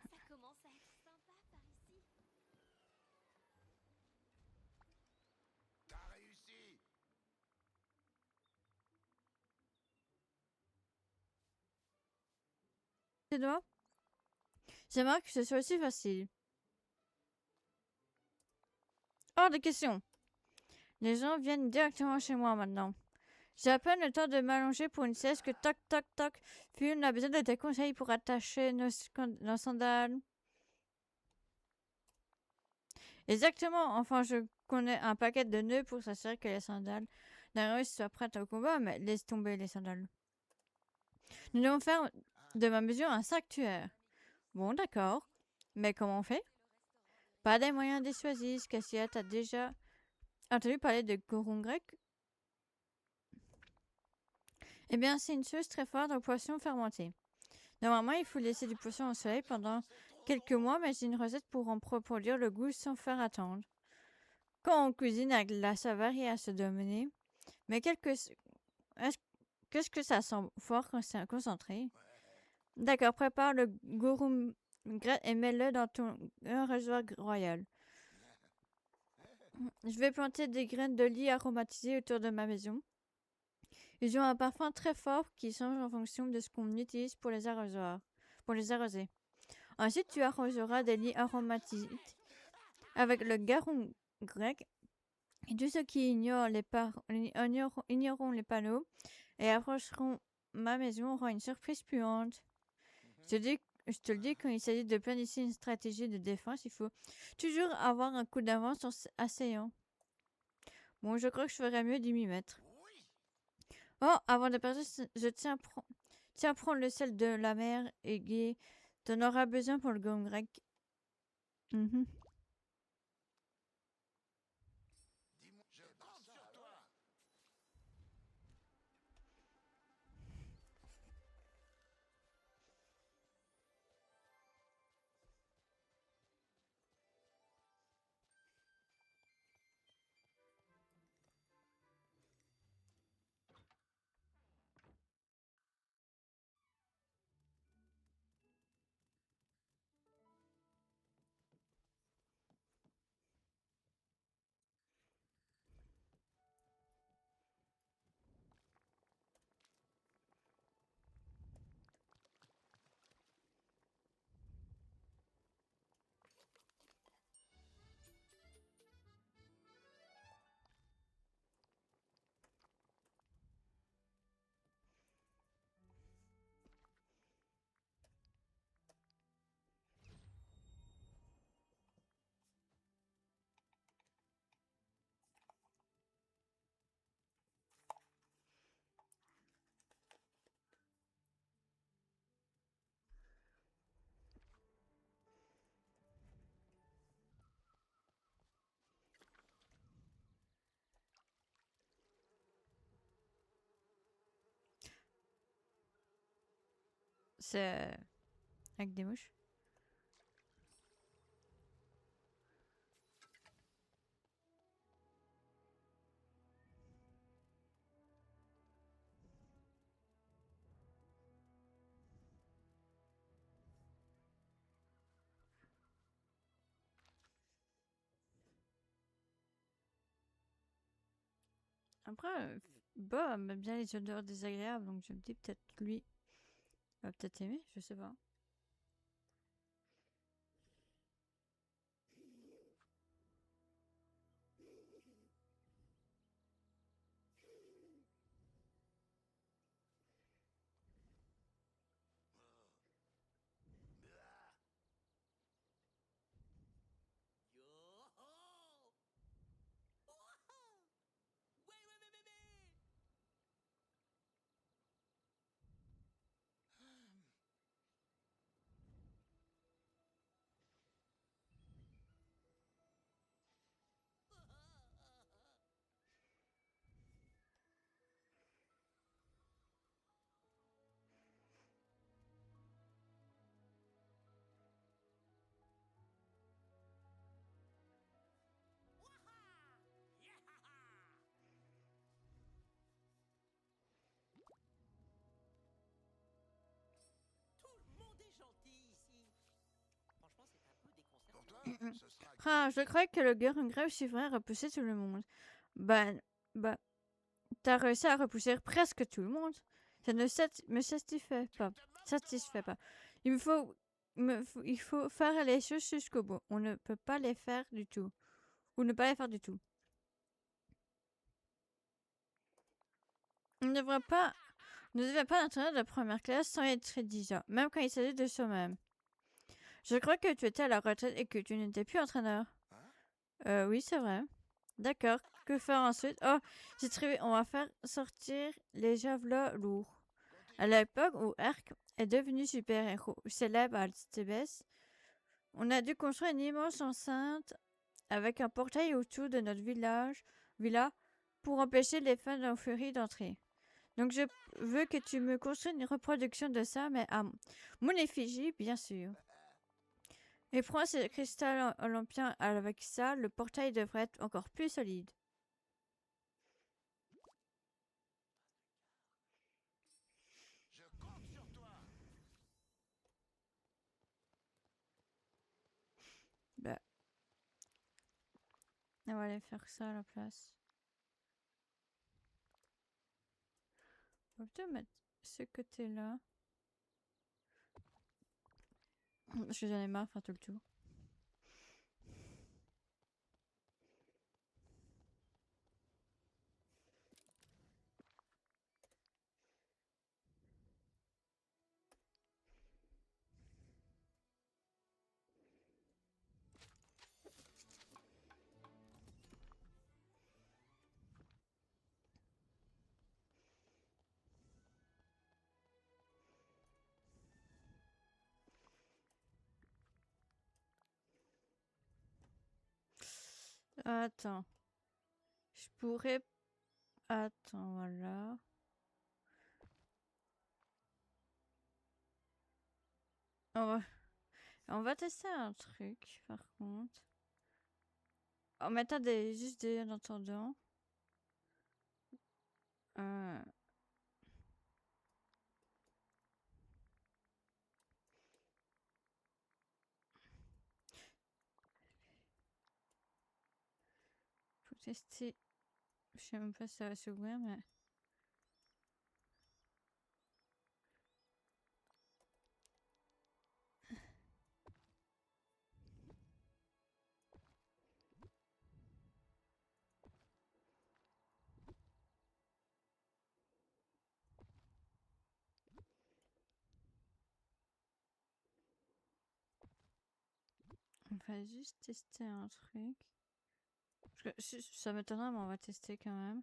Ça commence à être sympa par ici. T'as réussi. Tes doigts? J'aimerais que ce soit aussi facile. Hors de question. Les gens viennent directement chez moi maintenant. J'ai à peine le temps de m'allonger pour une sieste que toc toc toc. Puis on a besoin de tes conseils pour attacher nos sandales. Exactement. Enfin, je connais un paquet de nœuds pour s'assurer que les sandales d'un russe soient prêtes au combat, mais laisse tomber les sandales. Nous devons faire de ma mesure un sac tueur. Bon, d'accord. Mais comment on fait? Pas des moyens dissuasifs. Cassia, t'as déjà entendu parler de goron grec? Eh bien, c'est une sauce très forte aux poissons fermentés. Normalement, il faut laisser du poisson au soleil pendant quelques mois, mais j'ai une recette pour en reproduire le goût sans faire attendre. Quand on cuisine avec la saveur et à se dominer, mais qu'est-ce que ça sent fort quand c'est concentré? D'accord, prépare le gorum grec et mets-le dans un réservoir royal. Je vais planter des graines de lit aromatisées autour de ma maison. Ils ont un parfum très fort qui change en fonction de ce qu'on utilise pour les arroser. Ensuite, tu arroseras des lits aromatiques avec le garum grec. Et tous ceux qui ignoreront les panneaux et approcheront ma maison auront une surprise puante. Je te le dis, quand il s'agit de planifier une stratégie de défense, il faut toujours avoir un coup d'avance sur assaillant. Bon, je crois que je ferais mieux d'y m'y mettre. Oui. Oh, avant de partir, je tiens à prendre le sel de la mer et Guy. T'en auras besoin pour le gomme grec. Mhm. Dis-moi, je compte sur toi. C'est avec des mouches. Après, Bob aime bien les odeurs désagréables, donc je me dis peut-être lui va peut-être aimer, je sais pas. Yo-ho! Wouhou! Ouais, ouais, ouais, bébé! Waha! Yahaha! Tout le monde est gentil ici. Franchement, c'est un peu Pour déconcertant. toi, ce sera... Ah, je croyais que le Gurren Grave suffirait à repousser tout le monde. Bah, t'as réussi à repousser presque tout le monde. Ça ne me satisfait pas. Satisfait pas. Il faut faire les choses jusqu'au bout. On ne peut pas les faire du tout. Ou ne pas les faire du tout. On ne devrait pas entraîner de première classe sans être exigeant, même quand il s'agit de soi-même. Je crois que tu étais à la retraite et que tu n'étais plus entraîneur. Oui, c'est vrai. D'accord. Que faire ensuite? Oh, j'ai trouvé. On va faire sortir les javelots lourds. À l'époque où Herc est devenu super-héros célèbre à Thébès, on a dû construire une immense enceinte avec un portail autour de notre villa, pour empêcher les fans d'Enfurie d'entrer. Donc je veux que tu me construises une reproduction de ça, mais à mon effigie, bien sûr. Et prends ce cristal olympien avec ça, le portail devrait être encore plus solide. Je compte sur toi. Bah, on va aller faire ça à la place. On va plutôt mettre ce côté-là. Parce que j'en ai marre de faire tout le tour. Attends. Je pourrais... Attends, voilà. On va tester un truc, par contre. En mettant juste des entendants. Faut tester. Je sais même pas si ça va s'ouvrir, mais... On va juste tester un truc. Parce que ça m'étonnerait, mais on va tester quand même.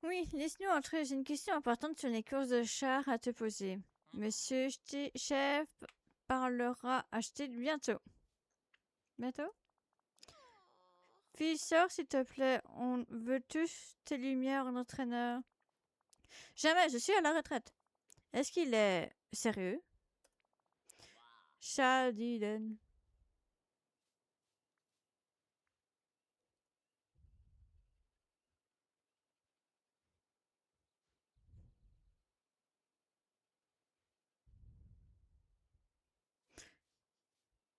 Oui, laisse-nous entrer. J'ai une question importante sur les courses de chars à te poser. Monsieur chef parlera acheter bientôt. Bientôt? Fille, sors s'il te plaît. On veut tous tes lumières en entraîneur. Jamais, je suis à la retraite. Est-ce qu'il est sérieux? Shadiden.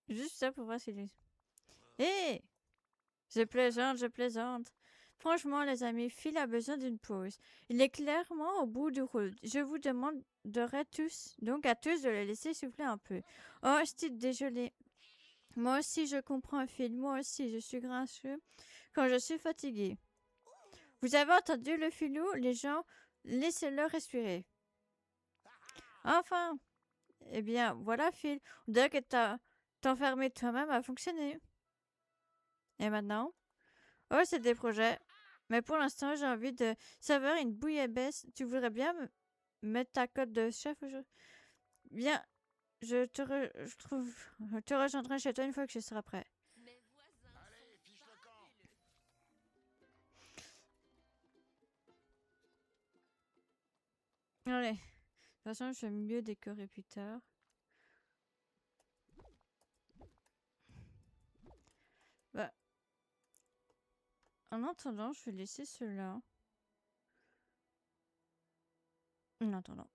Juste ça pour voir s'il est... Hé! Je plaisante, je plaisante. Franchement, les amis, Phil a besoin d'une pause. Il est clairement au bout du rouleau. Je vous demanderai tous, donc à tous, de le laisser souffler un peu. Oh, c'est désolé. Moi aussi, je comprends, Phil. Moi aussi, je suis grincheux quand je suis fatigué. Vous avez entendu le filou, les gens, laissez-le respirer. Enfin, eh bien, voilà, Phil. On dirait que t'enfermer toi-même a fonctionné. Et maintenant? Oh, c'est des projets. Mais pour l'instant, j'ai envie de savoir une bouillabaisse. Tu voudrais bien mettre ta cote de chef aujourd'hui? Bien, je te rejoindrai chez toi une fois que je serai prêt. Mes voisins Allez, sont fiche le camp. fabuleux. Allez, de toute façon, je vais mieux décorer plus tard. Bah, en attendant, je vais laisser cela. En attendant.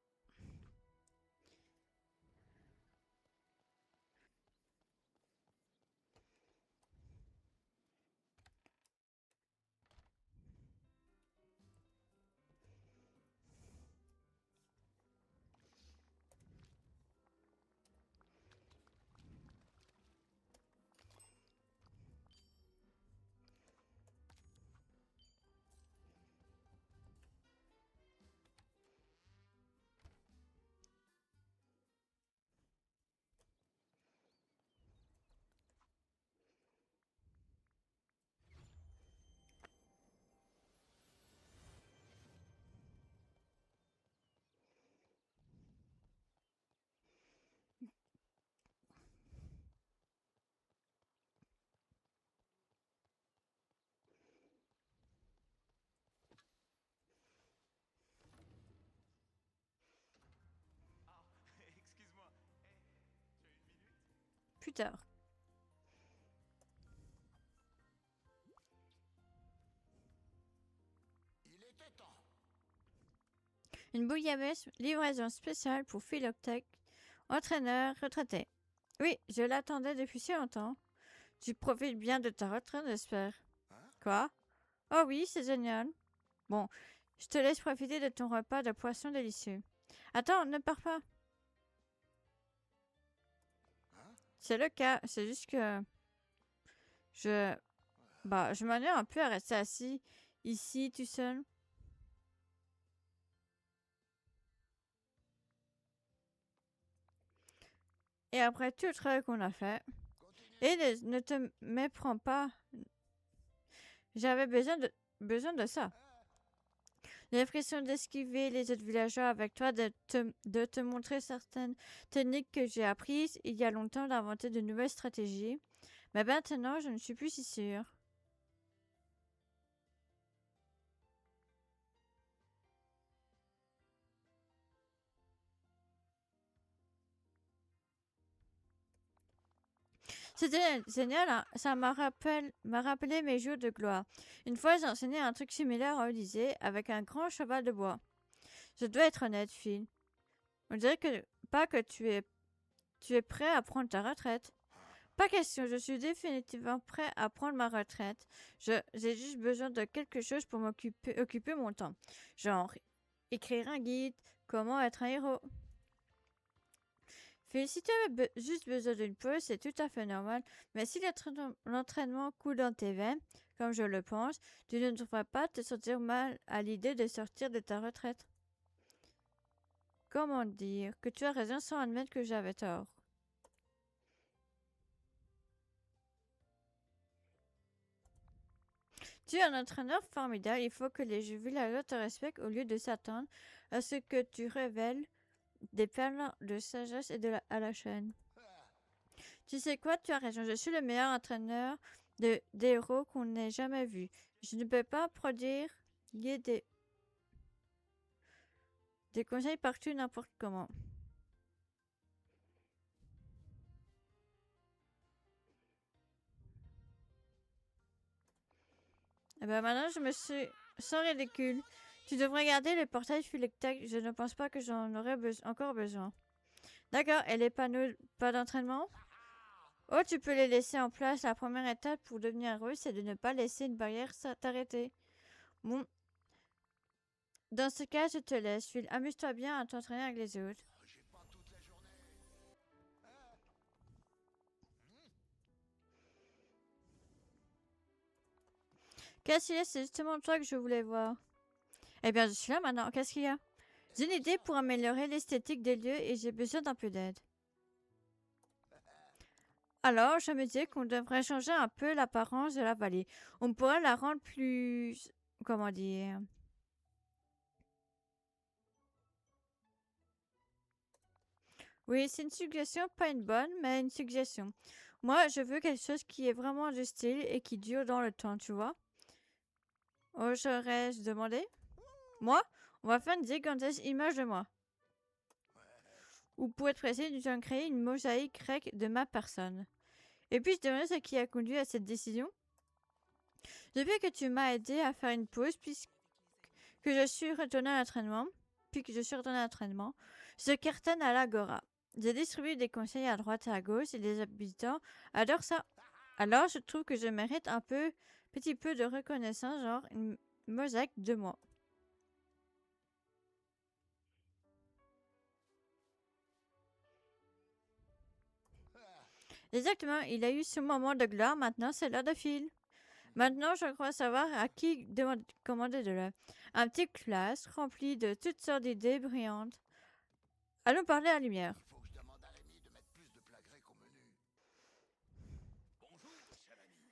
Ah, excuse-moi. Tu as une minute? Plus tard. Il était temps. Une bouillabaisse, livraison spéciale pour Philoctech, entraîneur retraité. Oui, je l'attendais depuis si longtemps. Tu profites bien de ta retraite, j'espère. Hein? Quoi? Oh oui, c'est génial. Bon, je te laisse profiter de ton repas de poisson délicieux. Attends, ne pars pas. Hein? C'est le cas, c'est juste que je je m'ennuie un peu à rester assis ici tout seul. Et après tout le travail qu'on a fait, Continue. et ne te méprends pas. J'avais besoin de ça. L'impression d'esquiver les autres villageois avec toi, de te montrer certaines techniques que j'ai apprises il y a longtemps, d'inventer de nouvelles stratégies. Mais maintenant, je ne suis plus si sûre. C'était génial, hein. Ça m'a rappelé mes jours de gloire. Une fois, j'ai enseigné un truc similaire au lycée avec un grand cheval de bois. Je dois être honnête, Phil. On dirait pas que tu es prêt à prendre ta retraite. Pas question, je suis définitivement prêt à prendre ma retraite. J'ai juste besoin de quelque chose pour occuper mon temps. Genre, écrire un guide, comment être un héros. Phil, si tu avais juste besoin d'une pause, c'est tout à fait normal. Mais si l'entraînement coule dans tes veines, comme je le pense, tu ne devrais pas te sentir mal à l'idée de sortir de ta retraite. Comment dire que tu as raison sans admettre que j'avais tort. Tu es un entraîneur formidable. Il faut que les villageois te respectent au lieu de s'attendre à ce que tu révèles des perles de sagesse et à la chaîne. Tu sais quoi? Tu as raison. Je suis le meilleur entraîneur d'héros qu'on ait jamais vu. Je ne peux pas produire des conseils partout n'importe comment. Eh ben maintenant, je me suis... Sans ridicule. Tu devrais garder le portail Philoctèque. Je ne pense pas que j'en aurais encore besoin. D'accord, et les panneaux pas d'entraînement? Oh, tu peux les laisser en place. La première étape pour devenir heureux, c'est de ne pas laisser une barrière t'arrêter. Bon. Dans ce cas, je te laisse, Phil. Amuse-toi bien à t'entraîner avec les autres. J'ai pas toute la journée. Cassius, c'est justement toi que je voulais voir. Eh bien, je suis là maintenant. Qu'est-ce qu'il y a? J'ai une idée pour améliorer l'esthétique des lieux et j'ai besoin d'un peu d'aide. Alors, je me disais qu'on devrait changer un peu l'apparence de la vallée. On pourrait la rendre plus... Comment dire? Oui, c'est une suggestion, pas une bonne, mais une suggestion. Moi, je veux quelque chose qui est vraiment du style et qui dure dans le temps, tu vois? Oserais-je demander? Moi? On va faire une gigantesque image de moi. Ou pour être précis, nous allons créer une mosaïque grecque de ma personne. Et puis, je demandais ce qui a conduit à cette décision. Depuis que tu m'as aidé à faire une pause, puisque je suis retourné à l'entraînement, je cartonne à l'agora. J'ai distribué des conseils à droite et à gauche et les habitants adorent ça. Alors, je trouve que je mérite petit peu de reconnaissance, genre une mosaïque de moi. Exactement, il a eu ce moment de gloire, maintenant c'est l'heure de Phil. Maintenant, je crois savoir à qui commander de l'œuvre. Un petit classe rempli de toutes sortes d'idées brillantes. Allons parler à la lumière. Il faut que je demande à Rémi de mettre plus de plats grecs au menu. Bonjour, cher ami.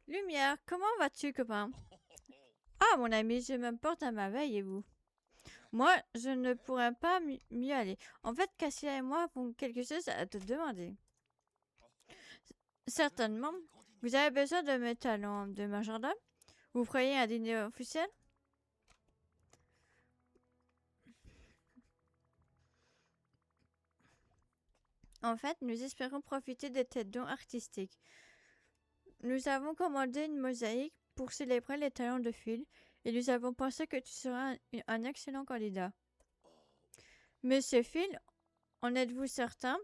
Lumière, comment vas-tu, copain? Ah, mon ami, je me porte à merveille et vous? Moi, je ne pourrais pas mieux aller. En fait, Cassia et moi avons quelque chose à te demander. Certainement. Vous avez besoin de mes talents de majordome? Vous croyez un dîner officiel? En fait, nous espérons profiter de tes dons artistiques. Nous avons commandé une mosaïque pour célébrer les talents de Phil et nous avons pensé que tu seras un excellent candidat. Monsieur Phil, en êtes-vous certain?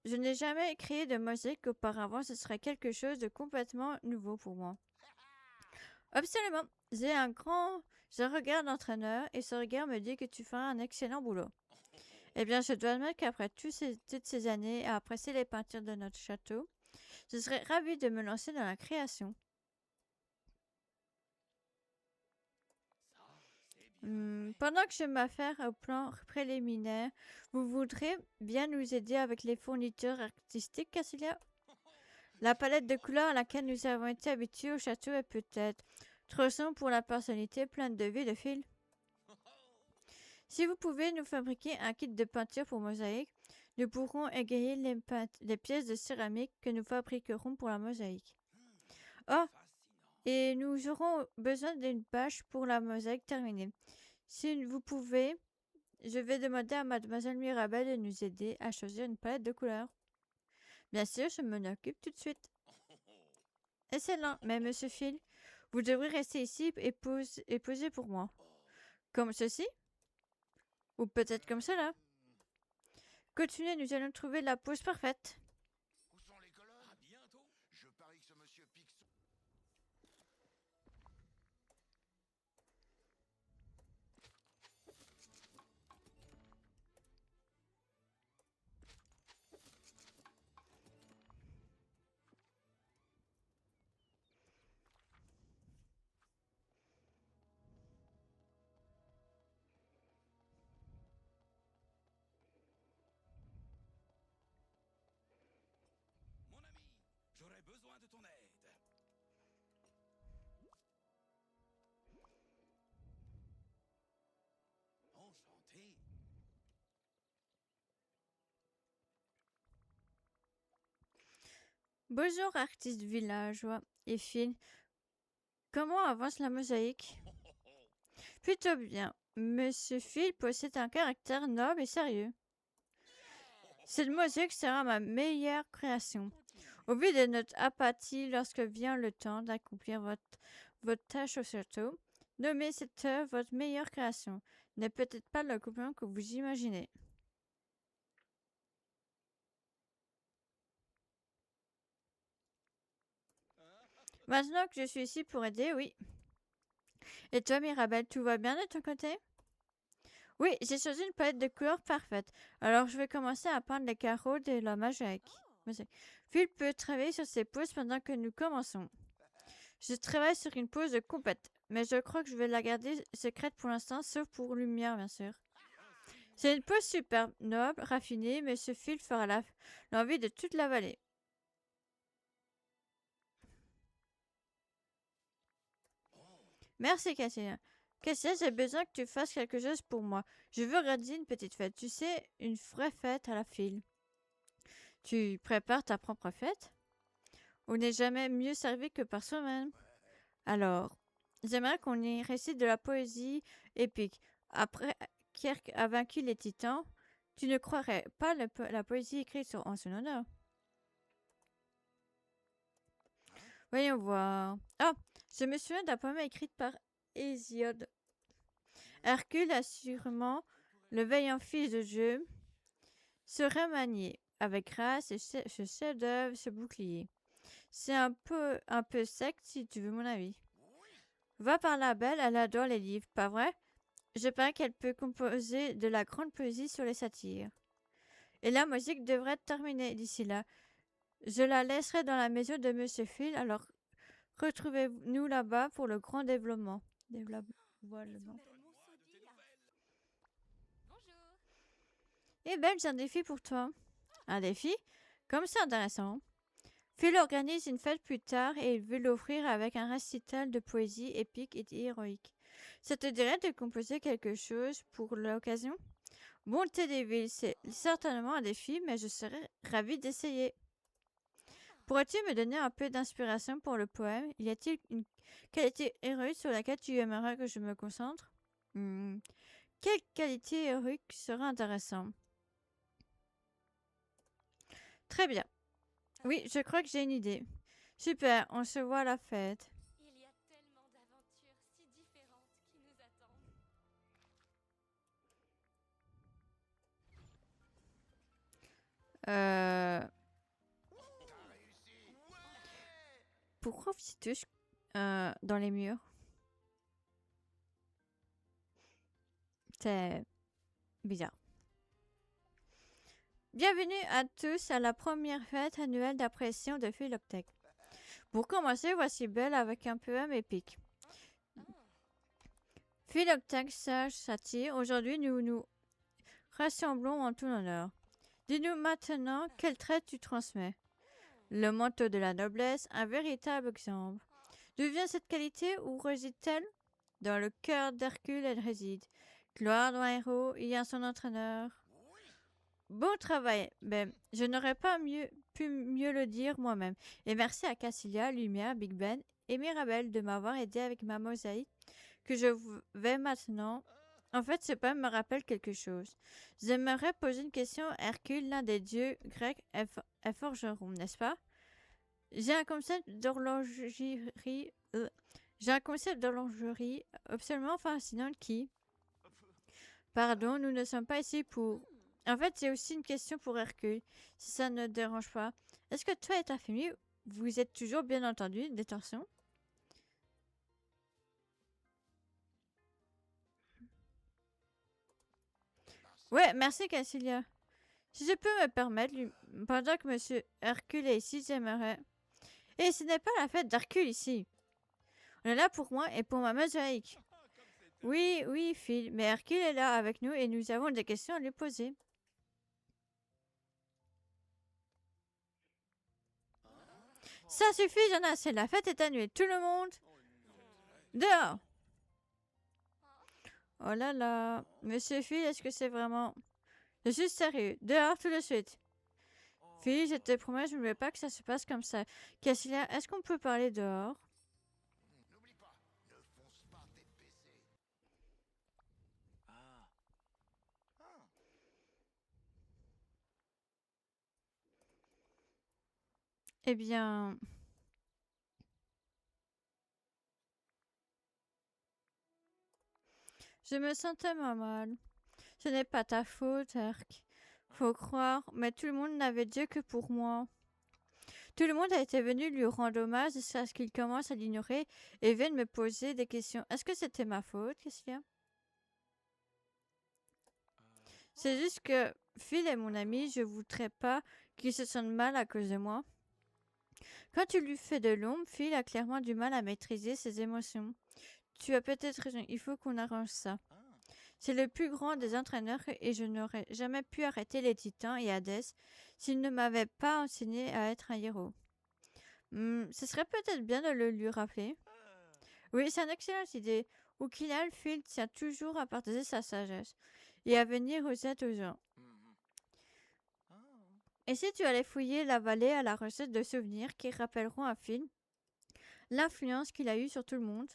Je n'ai jamais créé de mosaïque auparavant, ce serait quelque chose de complètement nouveau pour moi. Absolument. Je regarde l'entraîneur et ce regard me dit que tu feras un excellent boulot. Eh bien, je dois admettre qu'après toutes ces années à apprécier les peintures de notre château, je serais ravie de me lancer dans la création. Pendant que je m'affaire au plan préliminaire, vous voudrez bien nous aider avec les fournitures artistiques, Cassilia? La palette de couleurs à laquelle nous avons été habitués au château est peut-être trop sombre pour la personnalité pleine de vie de Phil. Si vous pouvez nous fabriquer un kit de peinture pour mosaïque, nous pourrons égayer les pièces de céramique que nous fabriquerons pour la mosaïque. Oh, et nous aurons besoin d'une bâche pour la mosaïque terminée. Si vous pouvez, je vais demander à mademoiselle Mirabelle de nous aider à choisir une palette de couleurs. Bien sûr, je m'en occupe tout de suite. Excellent, mais monsieur Phil, vous devrez rester ici et poser pour moi. Comme ceci? Ou peut-être comme cela. Continuez, nous allons trouver la pose parfaite. Où sont les colonnes? À bientôt. Je parie que ce monsieur pique son... Mon ami, j'aurais besoin de ton aide. Bonjour, artiste villageois et Phil. Comment avance la mosaïque? Plutôt bien. Monsieur Phil possède un caractère noble et sérieux. Cette mosaïque sera ma meilleure création. Au vu de notre apathie lorsque vient le temps d'accomplir votre tâche au château, nommez cette œuvre votre meilleure création. N'est peut-être pas le compliment que vous imaginez. Maintenant que je suis ici pour aider, oui. Et toi, Mirabelle, tout va bien de ton côté? Oui, j'ai choisi une palette de couleurs parfaite. Alors, je vais commencer à peindre les carreaux de la mosaïque. Phil peut travailler sur ses poses pendant que nous commençons. Je travaille sur une pose complète, mais je crois que je vais la garder secrète pour l'instant, sauf pour lumière, bien sûr. C'est une pose superbe, noble, raffinée, mais ce Phil fera l'envie de toute la vallée. Merci, Cassia. Cassia, j'ai besoin que tu fasses quelque chose pour moi. Je veux organiser une petite fête. Tu sais, une vraie fête à la file. Tu prépares ta propre fête? On n'est jamais mieux servi que par soi-même. Alors, j'aimerais qu'on y récite de la poésie épique. Après Kirk a vaincu les titans, tu ne croirais pas la poésie écrite en son honneur. Voyons voir. Ah, je me souviens d'un poème écrit par Hésiode. Hercule, assurément, le vaillant fils de Jeu, serait manié avec grâce et ce chef-d'œuvre, ce bouclier. C'est un peu sec si tu veux mon avis. Va par là, belle, elle adore les livres, pas vrai? Je parie qu'elle peut composer de la grande poésie sur les satires. Et la musique devrait être terminée d'ici là. Je la laisserai dans la maison de Monsieur Phil, alors retrouvez-nous là-bas pour le grand développement. Bonjour. Eh ben, j'ai un défi pour toi. Un défi? Comme c'est intéressant. Phil organise une fête plus tard et il veut l'offrir avec un récital de poésie épique et héroïque. Ça te dirait de composer quelque chose pour l'occasion? Bonté des villes, c'est certainement un défi, mais je serais ravie d'essayer. Pourrais-tu me donner un peu d'inspiration pour le poème? Y a-t-il une qualité héroïque sur laquelle tu aimerais que je me concentre? Quelle qualité héroïque serait intéressante? Très bien. Oui, je crois que j'ai une idée. Super, on se voit à la fête. Il y a tellement d'aventures si différentes qui nous attendent. Pourquoi vous êtes tous dans les murs? C'est bizarre. Bienvenue à tous à la première fête annuelle d'appréciation de Philoptech. Pour commencer, voici Belle avec un poème épique. Philoptech, sage satire, aujourd'hui nous nous rassemblons en ton honneur. Dis-nous maintenant quel trait tu transmets. Le manteau de la noblesse, un véritable exemple. D'où vient cette qualité ou réside-t-elle? Dans le cœur d'Hercule, elle réside. Gloire d'un héros, il y a son entraîneur. Bon travail, ben, je n'aurais pas pu mieux le dire moi-même. Et merci à Cassilia, Lumière, Big Ben et Mirabelle de m'avoir aidé avec ma mosaïque que je vais maintenant. En fait, ce poème me rappelle quelque chose. J'aimerais poser une question à Hercule, l'un des dieux grecs, est forgeron, n'est-ce pas? J'ai un concept d'horlogerie absolument fascinant qui... Pardon, nous ne sommes pas ici pour... En fait, c'est aussi une question pour Hercule, si ça ne te dérange pas. Est-ce que toi et ta famille, vous êtes toujours bien entendu, détention? Ouais, merci Cassilia. Si je peux me permettre, pendant que Monsieur Hercule est ici, j'aimerais... Et ce n'est pas la fête d'Hercule ici. On est là pour moi et pour ma mosaïque. Oui, oui, Phil, mais Hercule est là avec nous et nous avons des questions à lui poser. Ça suffit, j'en ai assez. La fête est annulée. Tout le monde dehors. Oh là là. Monsieur Phil, est-ce que c'est vraiment... Je suis sérieux. Dehors tout de suite. Phil, je te promets, je ne veux pas que ça se passe comme ça. Cassilia, est-ce qu'on peut parler dehors? N'oublie pas, ne fonce pas tête baissée. Ah. Ah. Eh bien... Je me sens tellement mal. Ce n'est pas ta faute, Herc. Faut croire, mais tout le monde n'avait Dieu que pour moi. Tout le monde a été venu lui rendre hommage jusqu'à ce qu'il commence à l'ignorer et vienne me poser des questions. Est-ce que c'était ma faute, Cassilia? C'est juste que Phil est mon ami, je voudrais pas qu'il se sente mal à cause de moi. Quand tu lui fais de l'ombre, Phil a clairement du mal à maîtriser ses émotions. Tu as peut-être raison, il faut qu'on arrange ça. Ah. C'est le plus grand des entraîneurs et je n'aurais jamais pu arrêter les Titans et Hadès s'il ne m'avait pas enseigné à être un héros. Ce serait peut-être bien de le lui rappeler. Oui, c'est une excellente idée. Au final, Phil tient toujours à partager sa sagesse et à venir aux aides aux gens. Mhm. Ah. Et si tu allais fouiller la vallée à la recette de souvenirs qui rappelleront à Phil l'influence qu'il a eue sur tout le monde?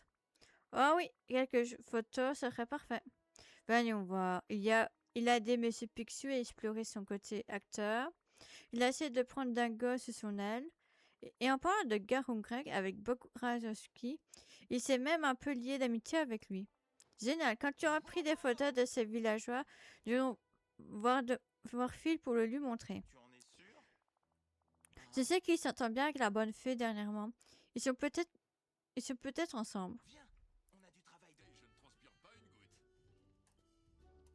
Oh oui, quelques photos seraient parfait. Voyons voir. Il a aidé M. Picsou à explorer son côté acteur. Il a essayé de prendre Dingo sous son aile. Et en parlant de Garon Greg avec Bog Razowski, il s'est même un peu lié d'amitié avec lui. Génial. Quand tu auras pris des photos de ces villageois, nous allons voir Phil pour le lui montrer. Tu en es sûr? Je sais qu'il s'entend bien avec la bonne fée dernièrement. Ils sont peut-être ensemble. Viens, on a du travail de... Et je ne transpire pas une goutte. Quand j'ai...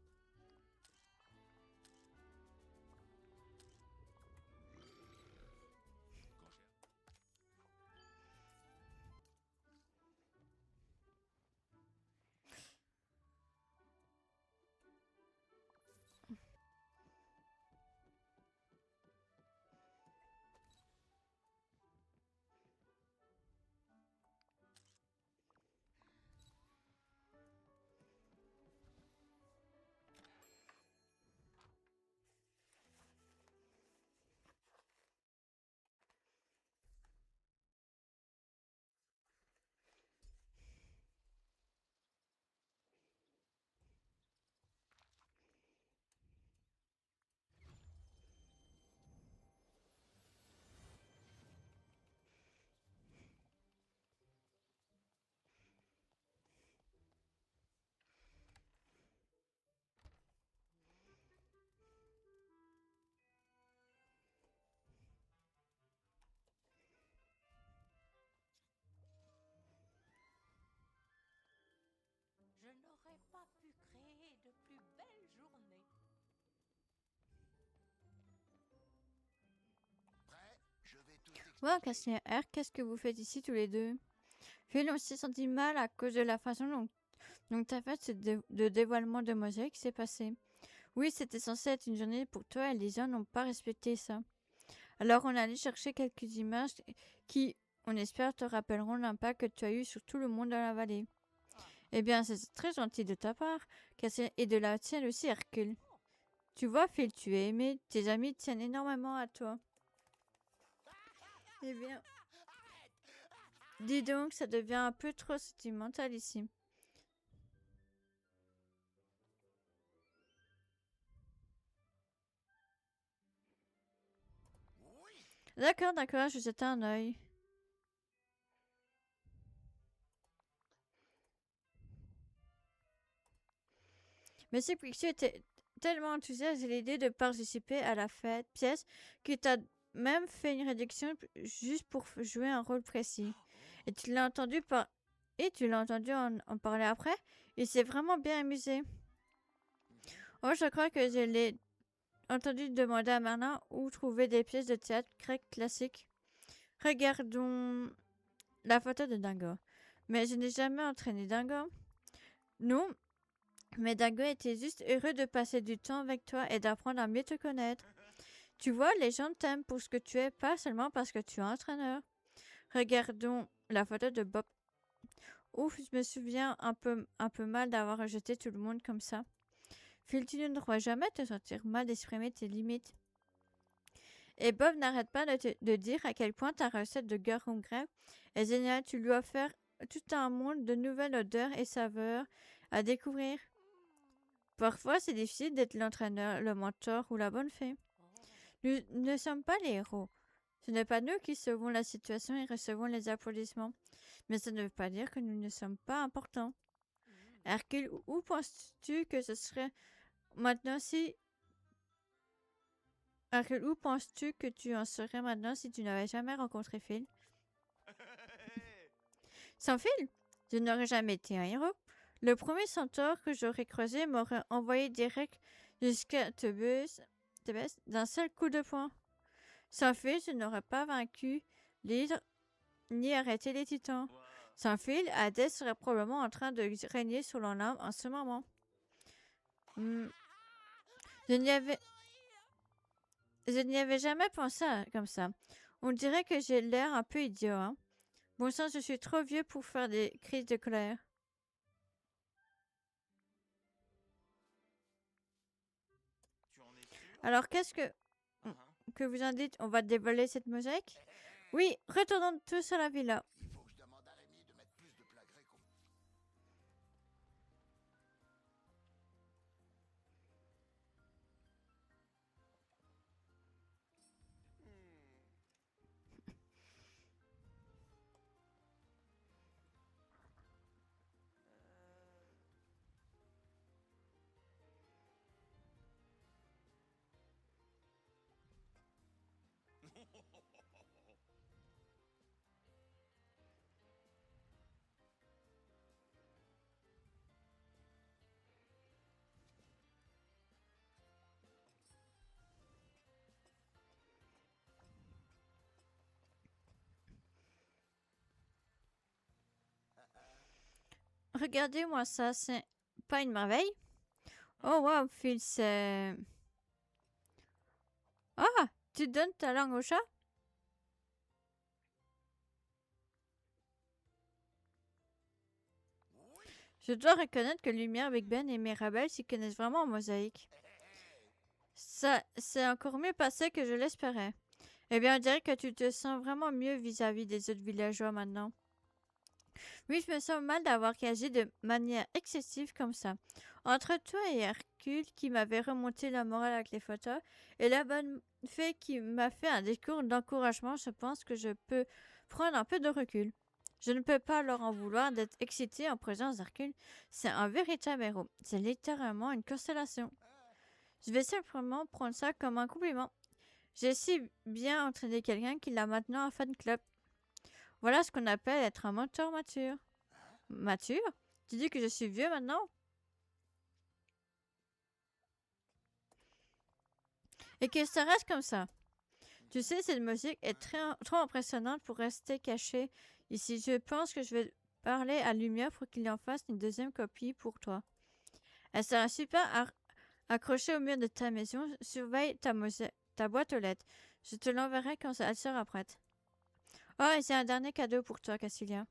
Je n'aurais pas pu créer de plus belle journée. Prêt? Je vais tout Wow, expliquer. Cassien R, qu'est-ce que vous faites ici tous les deux? Phil, on s'est senti mal à cause de la façon dont ta fête de dévoilement de mosaïque s'est passée. Oui, c'était censé être une journée pour toi et les gens n'ont pas respecté ça. Alors on allait chercher quelques images qui, on espère, te rappelleront l'impact que tu as eu sur tout le monde dans la vallée. Eh bien, c'est très gentil de ta part, Cassien, et de la tienne aussi, Hercule. Tu vois, Phil, tu es aimé, tes amis tiennent énormément à toi. Eh bien, dis donc, ça devient un peu trop sentimental ici. Oui! D'accord, je jette un œil. Monsieur Picsou était tellement enthousiaste à l'idée de participer à la fête pièce qu'il t'a même fait une réduction juste pour jouer un rôle précis. Et tu l'as entendu en parler après. Il s'est vraiment bien amusé. Oh, je crois que je l'ai entendu demander à Merlin où trouver des pièces de théâtre grec classiques. Regardons la photo de Dingo. Mais je n'ai jamais entraîné Dingo. Non, mais Dingo était juste heureux de passer du temps avec toi et d'apprendre à mieux te connaître. Tu vois, les gens t'aiment pour ce que tu es, pas seulement parce que tu es entraîneur. Regardons la photo de Bob. Ouf, je me souviens un peu mal d'avoir rejeté tout le monde comme ça. Phil, tu ne devrais jamais te sentir mal d'exprimer tes limites. Et Bob n'arrête pas de dire à quel point ta recette de garum grec est géniale. Tu lui as offert tout un monde de nouvelles odeurs et saveurs à découvrir. Parfois, c'est difficile d'être l'entraîneur, le mentor ou la bonne fée. Nous ne sommes pas les héros. Ce n'est pas nous qui sauvons la situation et recevons les applaudissements. Mais ça ne veut pas dire que nous ne sommes pas importants. Hercule, où penses-tu que ce serait maintenant si... Hercule, où penses-tu que tu en serais maintenant si tu n'avais jamais rencontré Phil? Sans Phil, je n'aurais jamais été un héros. Le premier centaure que j'aurais croisé m'aurait envoyé direct jusqu'à Tebus d'un seul coup de poing. Sans Phil, je n'aurais pas vaincu l'hydre ni arrêté les titans. Sans Phil, Hadès serait probablement en train de régner sur l'Olympe en ce moment. Je n'y avais jamais pensé comme ça. On dirait que j'ai l'air un peu idiot, hein. Bon sang, je suis trop vieux pour faire des crises de colère. Tu en es sûr? Alors, qu'est-ce que vous en dites? On va dévoiler cette mosaïque? Oui, retournons tous à la villa. Il faut que je demande à Rémi de mettre plus de plats grecs au... Regardez-moi ça, c'est pas une merveille? Oh wow, Phil, c'est... Ah, tu donnes ta langue au chat? Je dois reconnaître que Lumière, Big Ben et Mirabel s'y connaissent vraiment en mosaïque. Ça, c'est encore mieux passé que je l'espérais. Eh bien, on dirait que tu te sens vraiment mieux vis-à-vis des autres villageois maintenant. Oui, je me sens mal d'avoir réagi de manière excessive comme ça. Entre toi et Hercule, qui m'avait remonté la morale avec les photos, et la bonne fée qui m'a fait un discours d'encouragement, je pense que je peux prendre un peu de recul. Je ne peux pas leur en vouloir d'être excité en présence d'Hercule. C'est un véritable héros. C'est littéralement une constellation. Je vais simplement prendre ça comme un compliment. J'ai si bien entraîné quelqu'un qu'il a maintenant un fan club. Voilà ce qu'on appelle être un mentor mature. Mature? Tu dis que je suis vieux maintenant? Et que ça reste comme ça. Tu sais, cette musique est trop impressionnante pour rester cachée ici. Je pense que je vais parler à Lumière pour qu'il en fasse une deuxième copie pour toi. Elle sera super accrochée au mur de ta maison. Surveille ta boîte aux lettres. Je te l'enverrai quand elle sera prête. Oh, et c'est un dernier cadeau pour toi, Cassilia.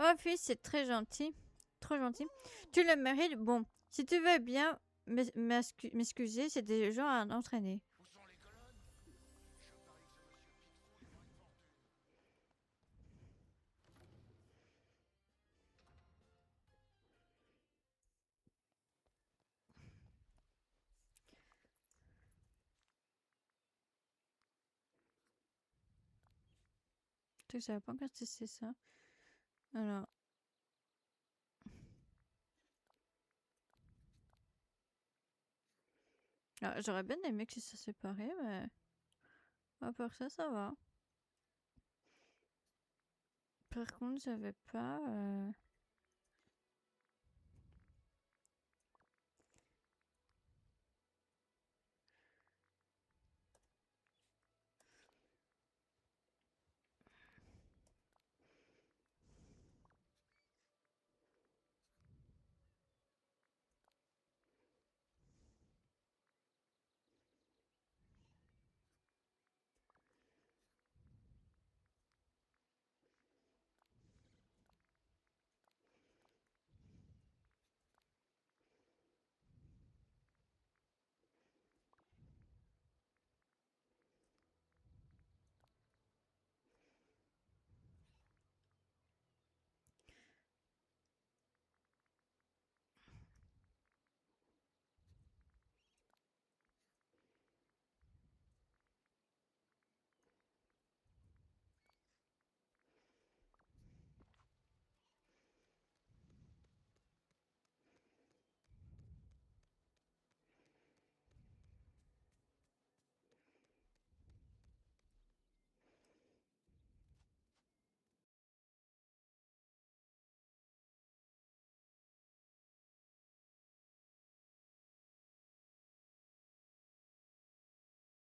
Oh, fils, c'est très gentil. Trop gentil. Tu le mérites. Bon, si tu veux bien m'excuser, c'est des gens à entraîner. Où sont les colonnes? Je parie que ce monsieur Piquefou est dans une fortune. Je savais pas quand c'est ça. Alors. J'aurais bien aimé que ça séparé, mais à part ça, ça va. Par contre, j'avais pas...